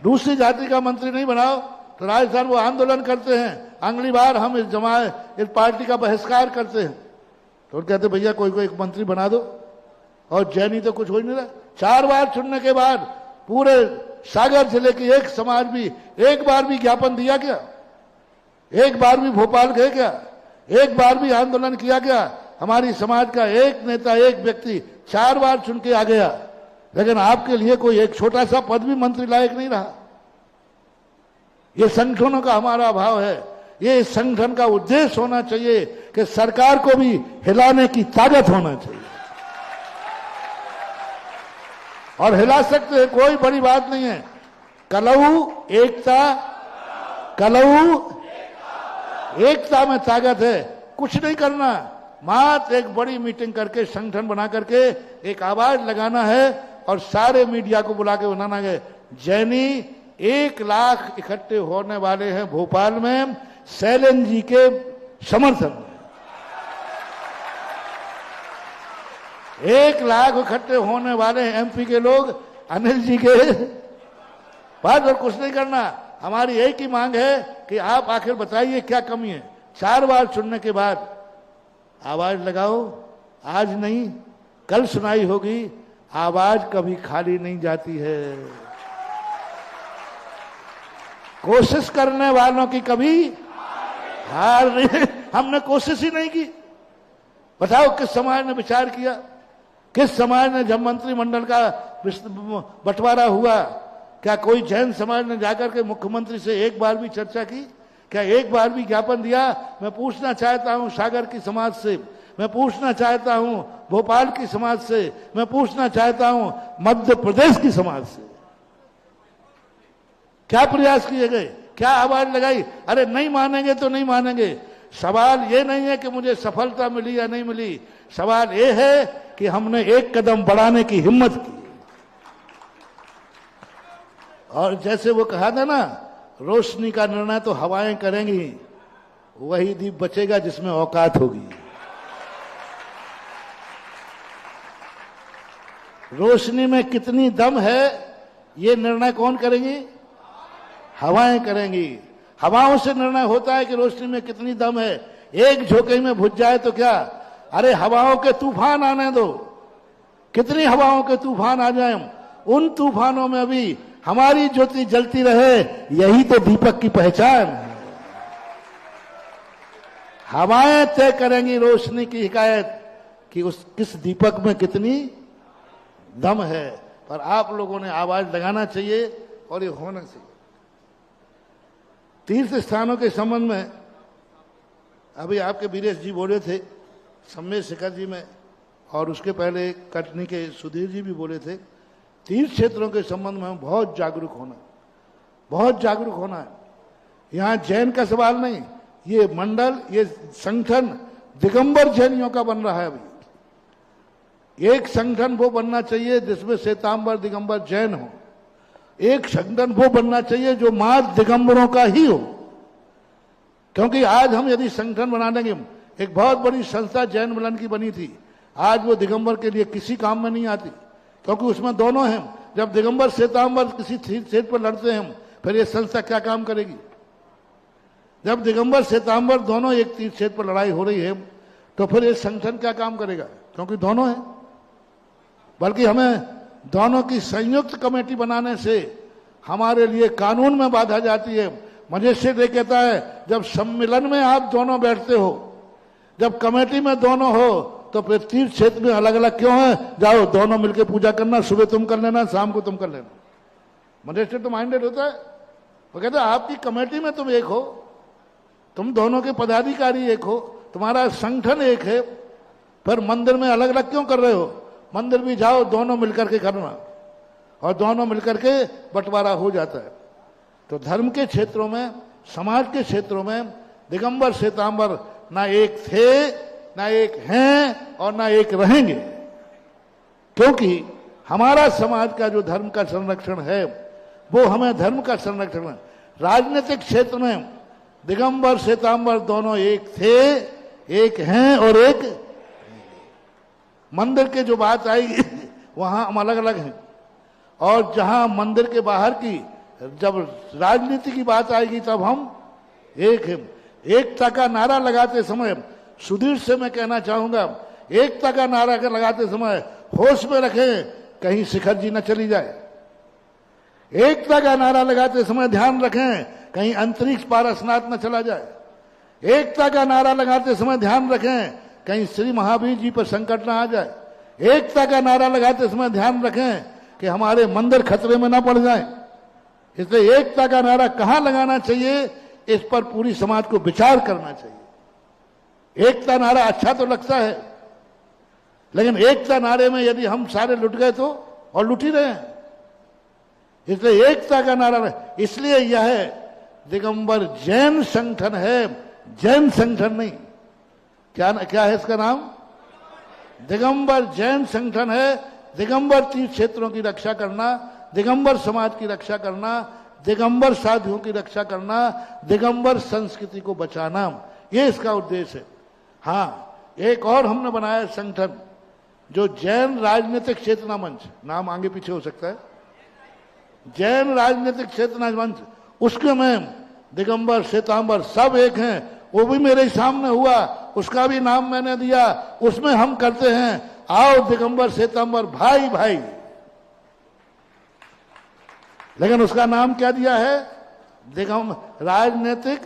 दूसरी जाति का मंत्री नहीं बनाओ। तो राजस्थान वो आंदोलन करते हैं, अगली बार हम इस पार्टी का बहिष्कार करते हैं। तो कहते भैया कोई कोई एक मंत्री बना दो, और जैनी तो कुछ हो ही नहीं रहा। 4 बार चुनने के बाद पूरे सागर जिले की एक समाज भी एक बार भी ज्ञापन दिया क्या? एक बार भी भोपाल गए क्या? एक बार भी आंदोलन किया क्या? हमारी समाज का एक नेता, एक व्यक्ति 4 बार चुन के आ गया, लेकिन आपके लिए कोई एक छोटा सा पद भी मंत्री लायक नहीं रहा। ये संगठनों का हमारा अभाव है। ये इस संगठन का उद्देश्य होना चाहिए कि सरकार को भी हिलाने की ताकत होना चाहिए, और हिला सकते हैं, कोई बड़ी बात नहीं है। कलऊ एकता में ताकत है। कुछ नहीं करना, मात्र एक बड़ी मीटिंग करके, संगठन बना करके एक आवाज लगाना है, और सारे मीडिया को बुला के बनाना है। जैनी 1 लाख इकट्ठे होने वाले हैं भोपाल में शैलेंद्र जी के समर्थन में। 1 लाख इकट्ठे होने वाले हैं एमपी के लोग अनिल जी के पास, और कुछ नहीं करना। हमारी एक ही मांग है कि आप आखिर बताइए क्या कमी है। 4 बार चुनने के बाद आवाज लगाओ, आज नहीं कल सुनाई होगी। आवाज कभी खाली नहीं जाती है। कोशिश करने वालों की कभी हार नहीं। हमने कोशिश ही नहीं की। बताओ किस समाज ने विचार किया? किस समाज ने, जब मंत्रिमंडल का बंटवारा हुआ, क्या कोई जैन समाज ने जाकर के मुख्यमंत्री से एक बार भी चर्चा की? क्या एक बार भी ज्ञापन दिया? मैं पूछना चाहता हूं सागर की समाज से, मैं पूछना चाहता हूं भोपाल की समाज से, मैं पूछना चाहता हूं मध्य प्रदेश की समाज से, क्या प्रयास किए गए? क्या आवाज लगाई? अरे नहीं मानेंगे तो नहीं मानेंगे। सवाल ये नहीं है कि मुझे सफलता मिली या नहीं मिली, सवाल ये है कि हमने एक कदम बढ़ाने की हिम्मत की। और जैसे वो कहा था ना, रोशनी का निर्णय तो हवाएं करेंगी, वही दीप बचेगा जिसमें औकात होगी। रोशनी में कितनी दम है, ये निर्णय कौन करेंगी? हवाएं करेंगी। हवाओं से निर्णय होता है कि रोशनी में कितनी दम है। एक झोंके में बुझ जाए तो क्या? अरे हवाओं के तूफान आने दो, कितनी हवाओं के तूफान आ जाए, उन तूफानों में भी हमारी ज्योति जलती रहे, यही तो दीपक की पहचान है। हवाएं तय करेंगी रोशनी की हिकायत कि उस किस दीपक में कितनी दम है। पर आप लोगों ने आवाज लगाना चाहिए, और ये होना चाहिए। तीर्थ स्थानों के संबंध में अभी आपके वीरेश जी बोले थे, सम्मेद शिखर जी में, और उसके पहले कटनी के सुधीर जी भी बोले थे। तीर्थ क्षेत्रों के संबंध में हम बहुत जागरूक होना है। यहाँ जैन का सवाल नहीं, ये मंडल, ये संगठन दिगंबर जैनियों का बन रहा है। अभी एक संगठन वो बनना चाहिए जिसमें श्वेतांबर दिगंबर जैन हो। एक संगठन वो बनना चाहिए जो मात्र दिगंबरों का ही हो। क्योंकि आज हम यदि संगठन बना देंगे, एक बहुत बड़ी संस्था जैन मिलन की बनी थी, आज वो दिगंबर के लिए किसी काम में नहीं आती, क्योंकि उसमें दोनों हैं। जब दिगंबर श्वेतांबर किसी क्षेत्र पर लड़ते हैं, फिर ये संस्था क्या काम करेगी? जब दिगंबर श्वेतांबर दोनों एक तीर्थ क्षेत्र पर लड़ाई हो रही है, तो फिर ये संगठन क्या काम करेगा? क्योंकि दोनों हैं। बल्कि हमें दोनों की संयुक्त कमेटी बनाने से हमारे लिए कानून में बाधा जाती है। मजिस्ट्रेट ये कहता है, जब सम्मेलन में आप दोनों बैठते हो, जब कमेटी में दोनों हो, तो फिर तीर्थ क्षेत्र में अलग अलग क्यों है? जाओ दोनों मिलकर पूजा करना, सुबह तुम कर लेना, शाम को तुम कर लेना। मजिस्ट्रेट तो माइंडेड होता है, वो कहता है आपकी कमेटी में तुम एक हो, तुम दोनों के पदाधिकारी एक हो, तुम्हारा संगठन एक है, फिर मंदिर में अलग अलग क्यों कर रहे हो? मंदिर भी जाओ, दोनों मिलकर के करना, और दोनों मिलकर के बंटवारा हो जाता है। तो धर्म के क्षेत्रों में, समाज के क्षेत्रों में दिगंबर श्वेतांबर ना एक थे, ना एक हैं, और ना एक रहेंगे। क्योंकि हमारा समाज का जो धर्म का संरक्षण है, वो हमें धर्म का संरक्षण है। राजनीतिक क्षेत्र में दिगंबर श्वेतांबर दोनों एक थे, एक हैं और एक। मंदिर के जो बात आएगी वहां हम अलग अलग हैं, और जहां मंदिर के बाहर की जब राजनीति की बात आएगी तब हम एक हैं। एकता का नारा लगाते समय सुधीर से मैं कहना चाहूंगा, एकता का नारा लगाते समय होश में रखें कहीं शिखर जी न चली जाए। एकता का नारा लगाते समय ध्यान रखें कहीं अंतरिक्ष पारसनाथ न चला जाए। एकता का नारा लगाते समय ध्यान रखें कहीं श्री महावीर जी पर संकट न आ जाए। एकता का नारा लगाते समय ध्यान रखें कि हमारे मंदिर खतरे में न पड़ जाए। इसलिए एकता का नारा कहां लगाना चाहिए, इस पर पूरी समाज को विचार करना चाहिए। एकता नारा अच्छा तो लगता है, लेकिन एकता नारे में यदि हम सारे लुट गए तो, और लुट ही रहे हैं। इसलिए एकता का नारा, इसलिए यह दिगंबर जैन संगठन है, जैन संगठन नहीं। क्या है इसका नाम? दिगंबर जैन संगठन है। दिगंबर तीर्थ क्षेत्रों की रक्षा करना, दिगंबर समाज की रक्षा करना, दिगंबर साधुओं की रक्षा करना, दिगंबर संस्कृति को बचाना, ये इसका उद्देश्य है। हाँ, एक और हमने बनाया संगठन जो जैन राजनीतिक चेतना मंच, नाम आगे पीछे हो सकता है, जैन राजनीतिक चेतना मंच, उसके में दिगंबर श्वेतांबर सब एक हैं। वो भी मेरे सामने हुआ, उसका भी नाम मैंने दिया। उसमें हम करते हैं आओ दिगंबर श्वेतांबर भाई भाई, लेकिन उसका नाम क्या दिया है? दिगंबर राजनीतिक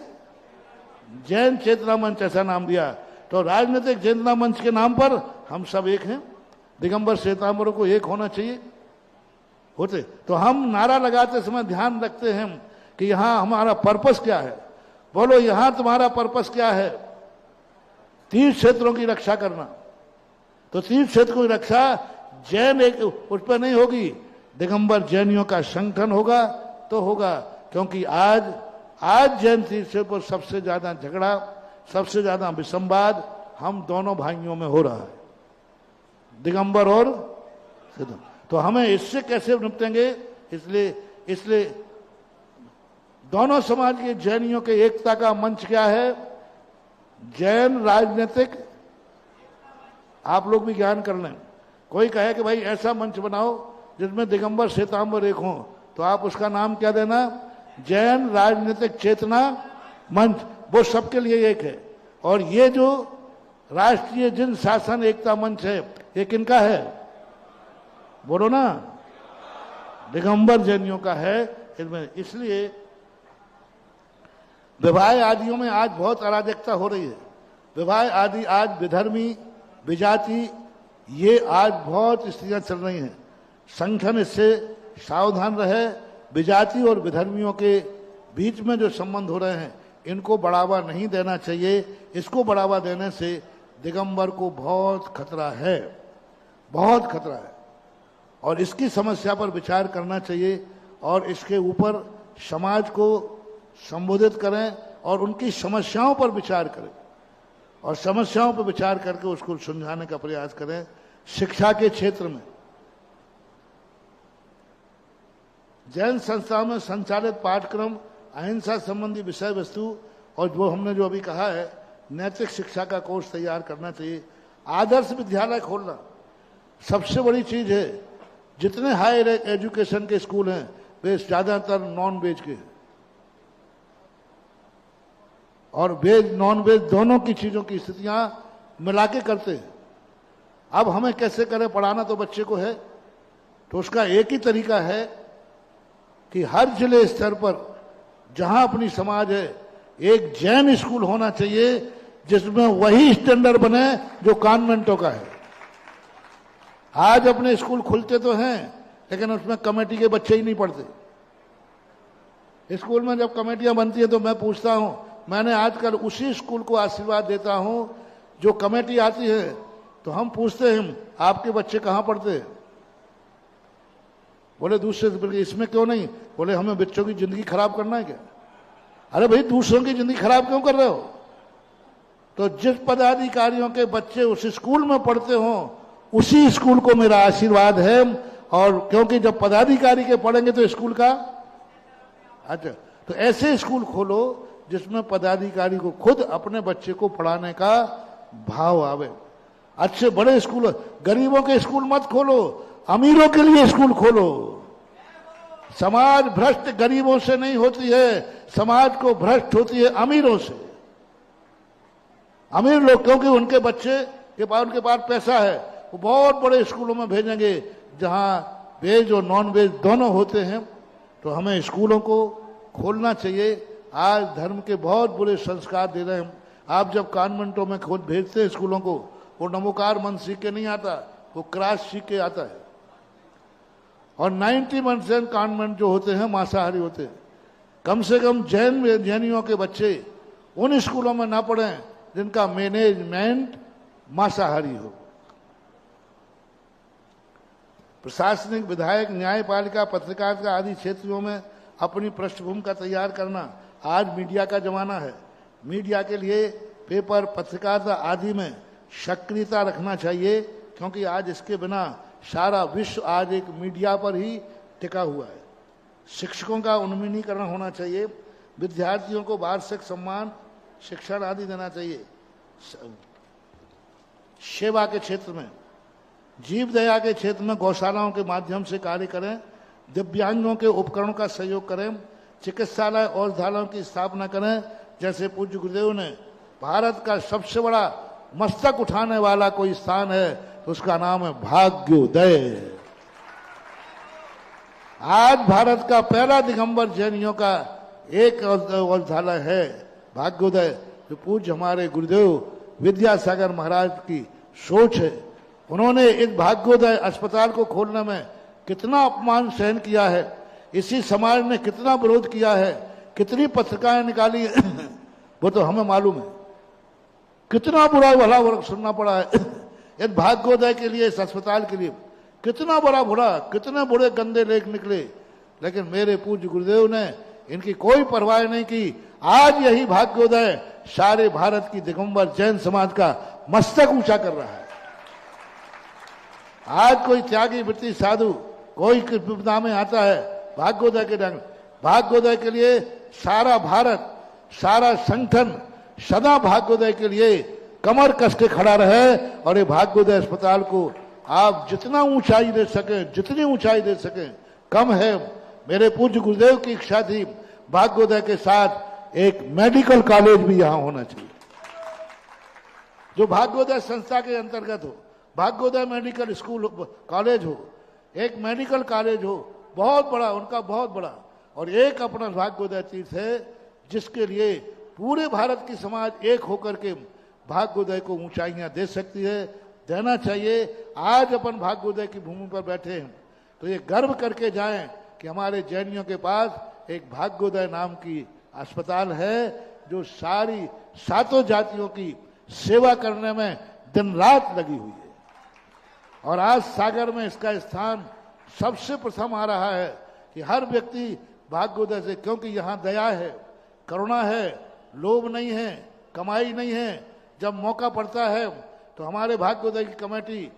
जैन चेतना मंच, ऐसा नाम दिया। तो राजनीतिक चेतना मंच के नाम पर हम सब एक हैं। दिगंबर श्वेतांबरों को एक होना चाहिए होते। तो हम नारा लगाते समय ध्यान रखते हैं कि यहां हमारा पर्पस क्या है। बोलो यहां तुम्हारा पर्पस क्या है? तीर्थ क्षेत्रों की रक्षा करना। तो तीर्थ क्षेत्रों की रक्षा जैन एक उस पर नहीं होगी, दिगंबर जैनियों का संगठन होगा तो होगा। क्योंकि आज जैन तीर्थ पर सबसे ज्यादा झगड़ा, सबसे ज्यादा विसंवाद हम दोनों भाइयों में हो रहा है, दिगंबर और सिद्ध। तो हमें इससे कैसे निपटेंगे? इसलिए दोनों समाज के जैनियों के एकता का मंच क्या है? जैन राजनीतिक, आप लोग भी ज्ञान कर लें। कोई कहे कि भाई ऐसा मंच बनाओ जिसमें दिगंबर श्वेतांबर एक हों, तो आप उसका नाम क्या देना? जैन राजनीतिक चेतना मंच। वो सबके लिए एक है। और ये जो राष्ट्रीय जिन शासन एकता मंच है, ये किनका है? बोलो ना, दिगंबर जैनियों का है। इसलिए विवाह आदियों में आज बहुत अराजकता हो रही है। विवाह आदि आज विधर्मी, विजाति, ये आज बहुत स्थितियां चल रही हैं। संगठन इससे सावधान रहे। विजाति और विधर्मियों के बीच में जो संबंध हो रहे हैं, इनको बढ़ावा नहीं देना चाहिए। इसको बढ़ावा देने से दिगंबर को बहुत खतरा है, बहुत खतरा है। और इसकी समस्या पर विचार करना चाहिए और इसके ऊपर समाज को संबोधित करें और उनकी समस्याओं पर विचार करें और समस्याओं पर विचार करके उसको सुलझाने का प्रयास करें। शिक्षा के क्षेत्र में जैन संस्था में संचालित पाठ्यक्रम, अहिंसा संबंधी विषय वस्तु और जो हमने जो अभी कहा है, नैतिक शिक्षा का कोर्स तैयार करना चाहिए। आदर्श विद्यालय खोलना सबसे बड़ी चीज है। जितने हायर एजुकेशन के स्कूल हैं वे ज्यादातर नॉन वेज के हैं और वेज नॉन वेज दोनों की चीजों की स्थितियां मिला के करते हैं। अब हमें कैसे करें? पढ़ाना तो बच्चे को है, तो उसका एक ही तरीका है कि हर जिले स्तर पर जहां अपनी समाज है, एक जैन स्कूल होना चाहिए जिसमें वही स्टैंडर्ड बने जो कॉन्वेंटों का है। आज अपने स्कूल खुलते तो हैं, लेकिन उसमें कमेटी के बच्चे ही नहीं पढ़ते। स्कूल में जब कमेटियां बनती है तो मैं पूछता हूं, मैंने आजकल उसी स्कूल को आशीर्वाद देता हूं जो कमेटी आती है, तो हम पूछते हैं आपके बच्चे कहां पढ़ते हैं? बोले दूसरे। इसमें क्यों नहीं? बोले हमें बच्चों की जिंदगी खराब करना है क्या? अरे भाई, दूसरों की जिंदगी खराब क्यों कर रहे हो? तो जिस पदाधिकारियों के बच्चे उस स्कूल में पढ़ते हों, उसी स्कूल को मेरा आशीर्वाद है। और क्योंकि जब पदाधिकारी के पढ़ेंगे तो स्कूल का अच्छा, तो ऐसे स्कूल खोलो जिसमें पदाधिकारी को खुद अपने बच्चे को पढ़ाने का भाव आवे। अच्छे बड़े स्कूल, गरीबों के स्कूल मत खोलो, अमीरों के लिए स्कूल खोलो। समाज भ्रष्ट गरीबों से नहीं होती है, समाज को भ्रष्ट होती है अमीरों से। अमीर लोग क्योंकि उनके बच्चे के पास उनके पास पैसा है, वो बहुत बड़े स्कूलों में भेजेंगे जहां वेज और नॉन वेज दोनों होते हैं। तो हमें स्कूलों को खोलना चाहिए। आज धर्म के बहुत बुरे संस्कार दे रहे हैं। आप जब कॉन्वेंटों में खुद भेजते हैं स्कूलों को, वो नमोकार मन सीख के नहीं आता, वो क्रॉस सीख के आता है। और 90% कॉन्वेंट जो होते हैं मांसाहारी होते हैं। कम से कम जैनियों के बच्चे उन स्कूलों में ना पढ़ें जिनका मैनेजमेंट मांसाहारी हो। प्रशासनिक, विधायक, न्यायपालिका, पत्रकारिता आदि क्षेत्रों में अपनी पृष्ठभूमि का तैयार करना। आज मीडिया का जमाना है। मीडिया के लिए पेपर, पत्रकारिता आदि में सक्रियता रखना चाहिए, क्योंकि आज इसके बिना सारा विश्व आज एक मीडिया पर ही टिका हुआ है। शिक्षकों का उन्मुखीकरण होना चाहिए। विद्यार्थियों को वार्षिक सम्मान, शिक्षण आदि देना चाहिए। सेवा के क्षेत्र में, जीव दया के क्षेत्र में गौशालाओं के माध्यम से कार्य करें। दिव्यांगों के उपकरणों का सहयोग करें। चिकित्सालय, औषधालयों की स्थापना करें। जैसे पूज्य गुरुदेव ने, भारत का सबसे बड़ा मस्तक उठाने वाला कोई स्थान है तो उसका नाम है भाग्योदय। आज भारत का पहला दिगंबर जैनियों का एक औषधालय है, भाग्योदय, जो पूज्य हमारे गुरुदेव विद्यासागर महाराज की सोच है। उन्होंने इस भाग्योदय अस्पताल को खोलने में कितना अपमान सहन किया है, इसी समाज ने कितना विरोध किया है, कितनी पत्रिकाएं निकाली वो तो हमें मालूम है। कितना बुरा भला वर्ग सुनना पड़ा है इस भाग्योदय के लिए, इस अस्पताल के लिए। कितना बड़ा बुरा, कितने बुरे गंदे लेख निकले, लेकिन मेरे पूज्य गुरुदेव ने इनकी कोई परवाह नहीं की। आज यही भाग्योदय सारे भारत की दिगंबर जैन समाज का मस्तक ऊंचा कर रहा है। आज कोई त्यागी वृत्ति साधु कोई विपदा में आता है, भाग्योदय के ढंग, भाग्योदय के लिए सारा भारत, सारा संगठन सदा भाग्योदय के लिए कमर कस के खड़ा रहे। और ये भाग्योदय अस्पताल को आप जितना ऊंचाई दे सके, जितनी ऊंचाई दे सके कम है। मेरे पूज्य गुरुदेव की इच्छा थी भाग्योदय के साथ एक मेडिकल कॉलेज भी यहां होना चाहिए, जो भाग्योदय संस्था के अंतर्गत हो। भाग्योदय मेडिकल स्कूल कॉलेज हो, एक मेडिकल कॉलेज हो, बहुत बड़ा, उनका बहुत बड़ा। और एक अपना भाग्योदय तीर्थ है जिसके लिए पूरे भारत की समाज एक होकर के भाग्योदय को ऊंचाइयां दे सकती है, देना चाहिए। आज अपन भाग्योदय की भूमि पर बैठे हैं तो ये गर्व करके जाएं कि हमारे जैनियों के पास एक भाग्योदय नाम की अस्पताल है, जो सारी सातों जातियों की सेवा करने में दिन रात लगी हुई है। और आज सागर में इसका स्थान सबसे प्रथम आ रहा है कि हर व्यक्ति भाग्योदय से, क्योंकि यहाँ दया है, करुणा है, लोभ नहीं है, कमाई नहीं है। जब मौका पड़ता है तो हमारे भाग्योदय की कमेटी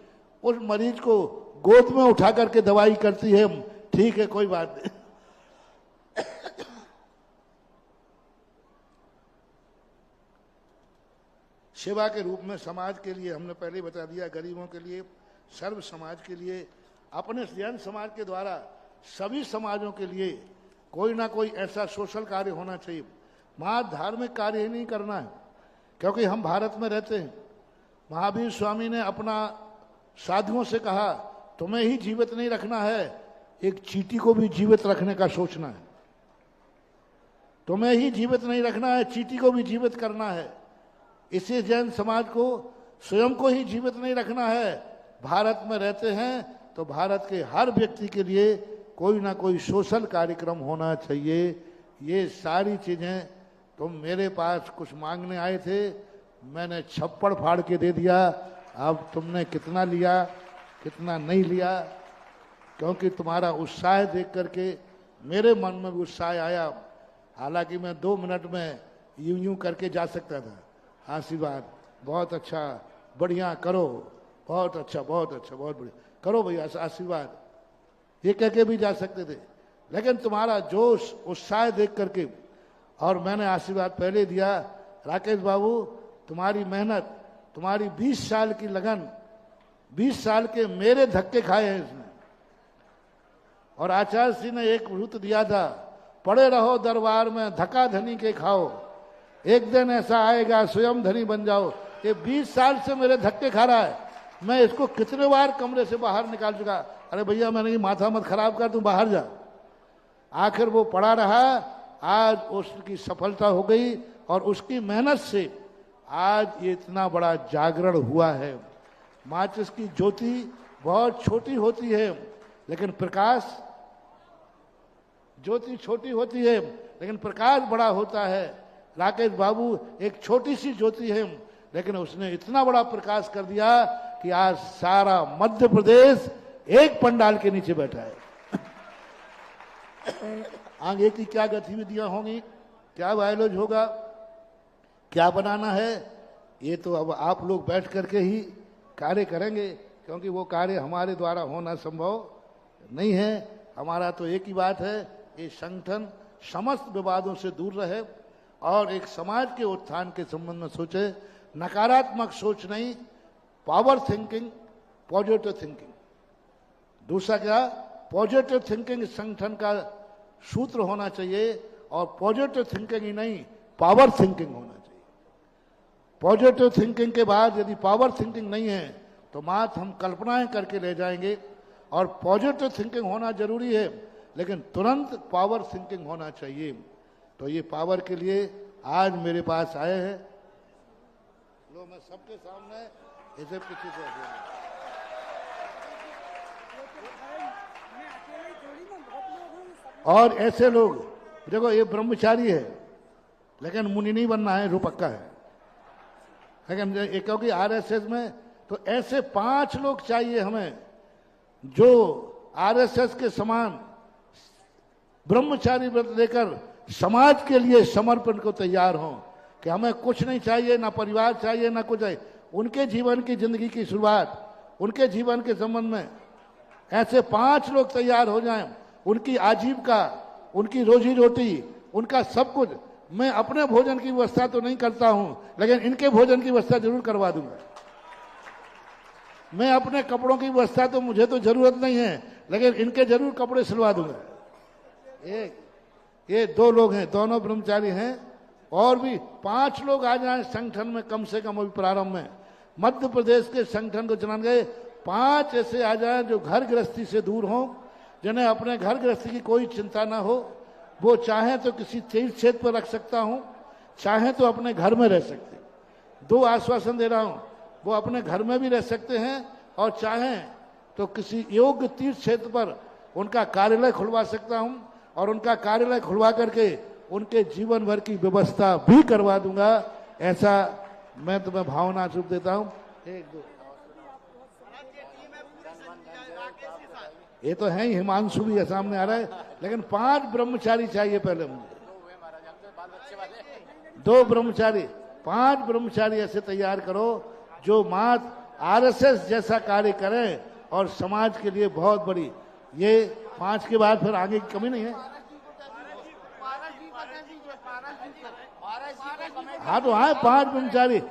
उस मरीज को गोद में उठा करके दवाई करती है। ठीक है, कोई बात नहीं। सेवा के रूप में समाज के लिए हमने पहले बता दिया, गरीबों के लिए, सर्व समाज के लिए, अपने जैन समाज के द्वारा सभी समाजों के लिए कोई ना कोई ऐसा सोशल कार्य होना चाहिए। वहां धार्मिक कार्य ही नहीं करना है, क्योंकि हम भारत में रहते हैं। महावीर स्वामी ने अपना साधुओं से कहा, तुम्हें ही जीवित नहीं रखना है, एक चींटी को भी जीवित रखने का सोचना है। तुम्हें ही जीवित नहीं रखना है, चींटी को भी जीवित करना है। इसी जैन समाज को स्वयं को ही जीवित नहीं रखना है। भारत में रहते हैं तो भारत के हर व्यक्ति के लिए कोई ना कोई सोशल कार्यक्रम होना चाहिए। ये सारी चीजें, तुम मेरे पास कुछ मांगने आए थे, मैंने छप्पड़ फाड़ के दे दिया। अब तुमने कितना लिया, कितना नहीं लिया, क्योंकि तुम्हारा उत्साह देख करके मेरे मन में भी उत्साह आया। हालांकि मैं 2 मिनट में यूं यूं करके जा सकता था। आशीर्वाद, बहुत अच्छा, बढ़िया, करो, बहुत अच्छा, बहुत अच्छा, बहुत बढ़िया, करो भैया, आशीर्वाद, ये कह के भी जा सकते थे। लेकिन तुम्हारा जोश, उत्साह देख करके, और मैंने आशीर्वाद पहले दिया। राकेश बाबू, तुम्हारी मेहनत, तुम्हारी 20 साल की लगन, 20 साल के मेरे धक्के खाए हैं इसमें। और आचार्य श्री ने एक वृत्त दिया था, पड़े रहो दरबार में धक्का धनी के खाओ, एक दिन ऐसा आएगा स्वयं धनी बन जाओ। ये 20 साल से मेरे धक्के खा रहा है, मैं इसको कितने बार कमरे से बाहर निकाल चुका। अरे भैया मैंने ये माथा मत खराब कर, तू बाहर जा। आखिर वो पड़ा रहा, आज उसकी सफलता हो गई और उसकी मेहनत से आज ये इतना बड़ा जागरण हुआ है। माचिस की ज्योति बहुत छोटी होती है लेकिन प्रकाश, ज्योति छोटी होती है लेकिन प्रकाश बड़ा होता है। राकेश बाबू एक छोटी सी ज्योति है लेकिन उसने इतना बड़ा प्रकाश कर दिया कि आज सारा मध्य प्रदेश एक पंडाल के नीचे बैठा है। आगे की क्या गतिविधियां होंगी, क्या बायोलॉज होगा, क्या बनाना है, ये तो अब आप लोग बैठ करके ही कार्य करेंगे, क्योंकि वो कार्य हमारे द्वारा होना संभव नहीं है। हमारा तो एक ही बात है, ये संगठन समस्त विवादों से दूर रहे और एक समाज के उत्थान के संबंध में सोचे। नकारात्मक सोच नहीं, पावर थिंकिंग, पॉजिटिव थिंकिंग। दूसरा क्या, पॉजिटिव थिंकिंग संगठन का सूत्र होना चाहिए और पॉजिटिव थिंकिंग ही नहीं, पावर थिंकिंग होना चाहिए। पॉजिटिव थिंकिंग के बाद यदि पावर थिंकिंग नहीं है तो मात्र हम कल्पनाएं करके ले जाएंगे। और पॉजिटिव थिंकिंग होना जरूरी है लेकिन तुरंत पावर थिंकिंग होना चाहिए। तो ये पावर के लिए आज मेरे पास आए हैं। लो मैं सबके सामने इसे पीछे से और ऐसे लोग, देखो ये ब्रह्मचारी है लेकिन मुनि नहीं बनना है, रूपक्का है। लेकिन ये क्योंकि आरएसएस में तो ऐसे 5 लोग चाहिए हमें जो आरएसएस के समान ब्रह्मचारी व्रत लेकर समाज के लिए समर्पण को तैयार हों कि हमें कुछ नहीं चाहिए, ना परिवार चाहिए, ना कुछ चाहिए। उनके जीवन की जिंदगी की शुरुआत, उनके जीवन के संबंध में ऐसे 5 लोग तैयार हो जाएं। उनकी आजीविका, उनकी रोजी रोटी, उनका सब कुछ। मैं अपने भोजन की व्यवस्था तो नहीं करता हूं लेकिन इनके भोजन की व्यवस्था जरूर करवा दूंगा। मैं अपने कपड़ों की व्यवस्था तो मुझे तो जरूरत नहीं है लेकिन इनके जरूर कपड़े सिलवा दूंगा। ये 2 लोग हैं, दोनों ब्रह्मचारी हैं। और भी 5 लोग आ जाए संगठन में कम से कम अभी प्रारंभ में। मध्य प्रदेश के संगठन को चलाने गए 5 ऐसे आ जाए जो घर गृहस्थी से दूर हों, जिन्हें अपने घर गृहस्थी की कोई चिंता ना हो। वो चाहे तो किसी तीर्थ क्षेत्र पर रख सकता हूं, चाहे तो अपने घर में रह सकते। 2 आश्वासन दे रहा हूं, वो अपने घर में भी रह सकते हैं और चाहें तो किसी योग्य तीर्थ क्षेत्र पर उनका कार्यालय खुलवा सकता हूं और उनका कार्यालय खुलवा करके उनके जीवन भर की व्यवस्था भी करवा दूंगा। ऐसा मैं तुम्हें भावना चुप देता हूं। 1 2 ये तो है ही, हिमांशु भी सामने आ रहा है लेकिन 5 ब्रह्मचारी चाहिए पहले मुझे। 2 ब्रह्मचारी, 5 ब्रह्मचारी ऐसे तैयार करो जो मात्र आरएसएस जैसा कार्य करें और समाज के लिए बहुत बड़ी। ये 5 के बाद फिर आगे की कमी नहीं है। हाँ तो हाँ 5 ब्रह्मचारी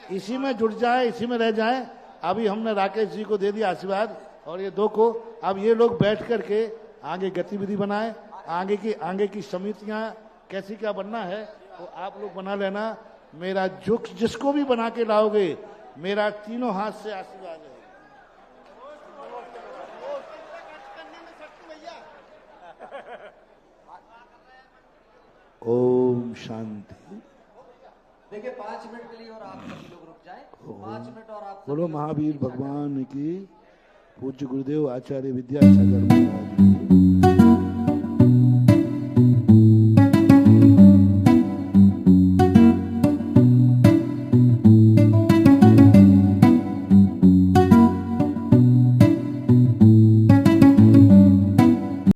इसी में जुट जाए, इसी में रह जाए। अभी हमने राकेश जी को दे दिया आशीर्वाद और ये 2 को। अब ये लोग बैठ करके आगे गतिविधि बनाए। आगे की समितियां कैसी क्या बनना है तो आप लोग बना लेना। मेरा जिसको भी बना के लाओगे मेरा तीनों हाथ से आशीर्वाद है। ओम शांति। देखिए 5 मिनट के लिए और आप सभी लोग रुक जाएं। 5 मिनट और आप बोलो महावीर भगवान की। पूज्य गुरुदेव आचार्य विद्यासागर।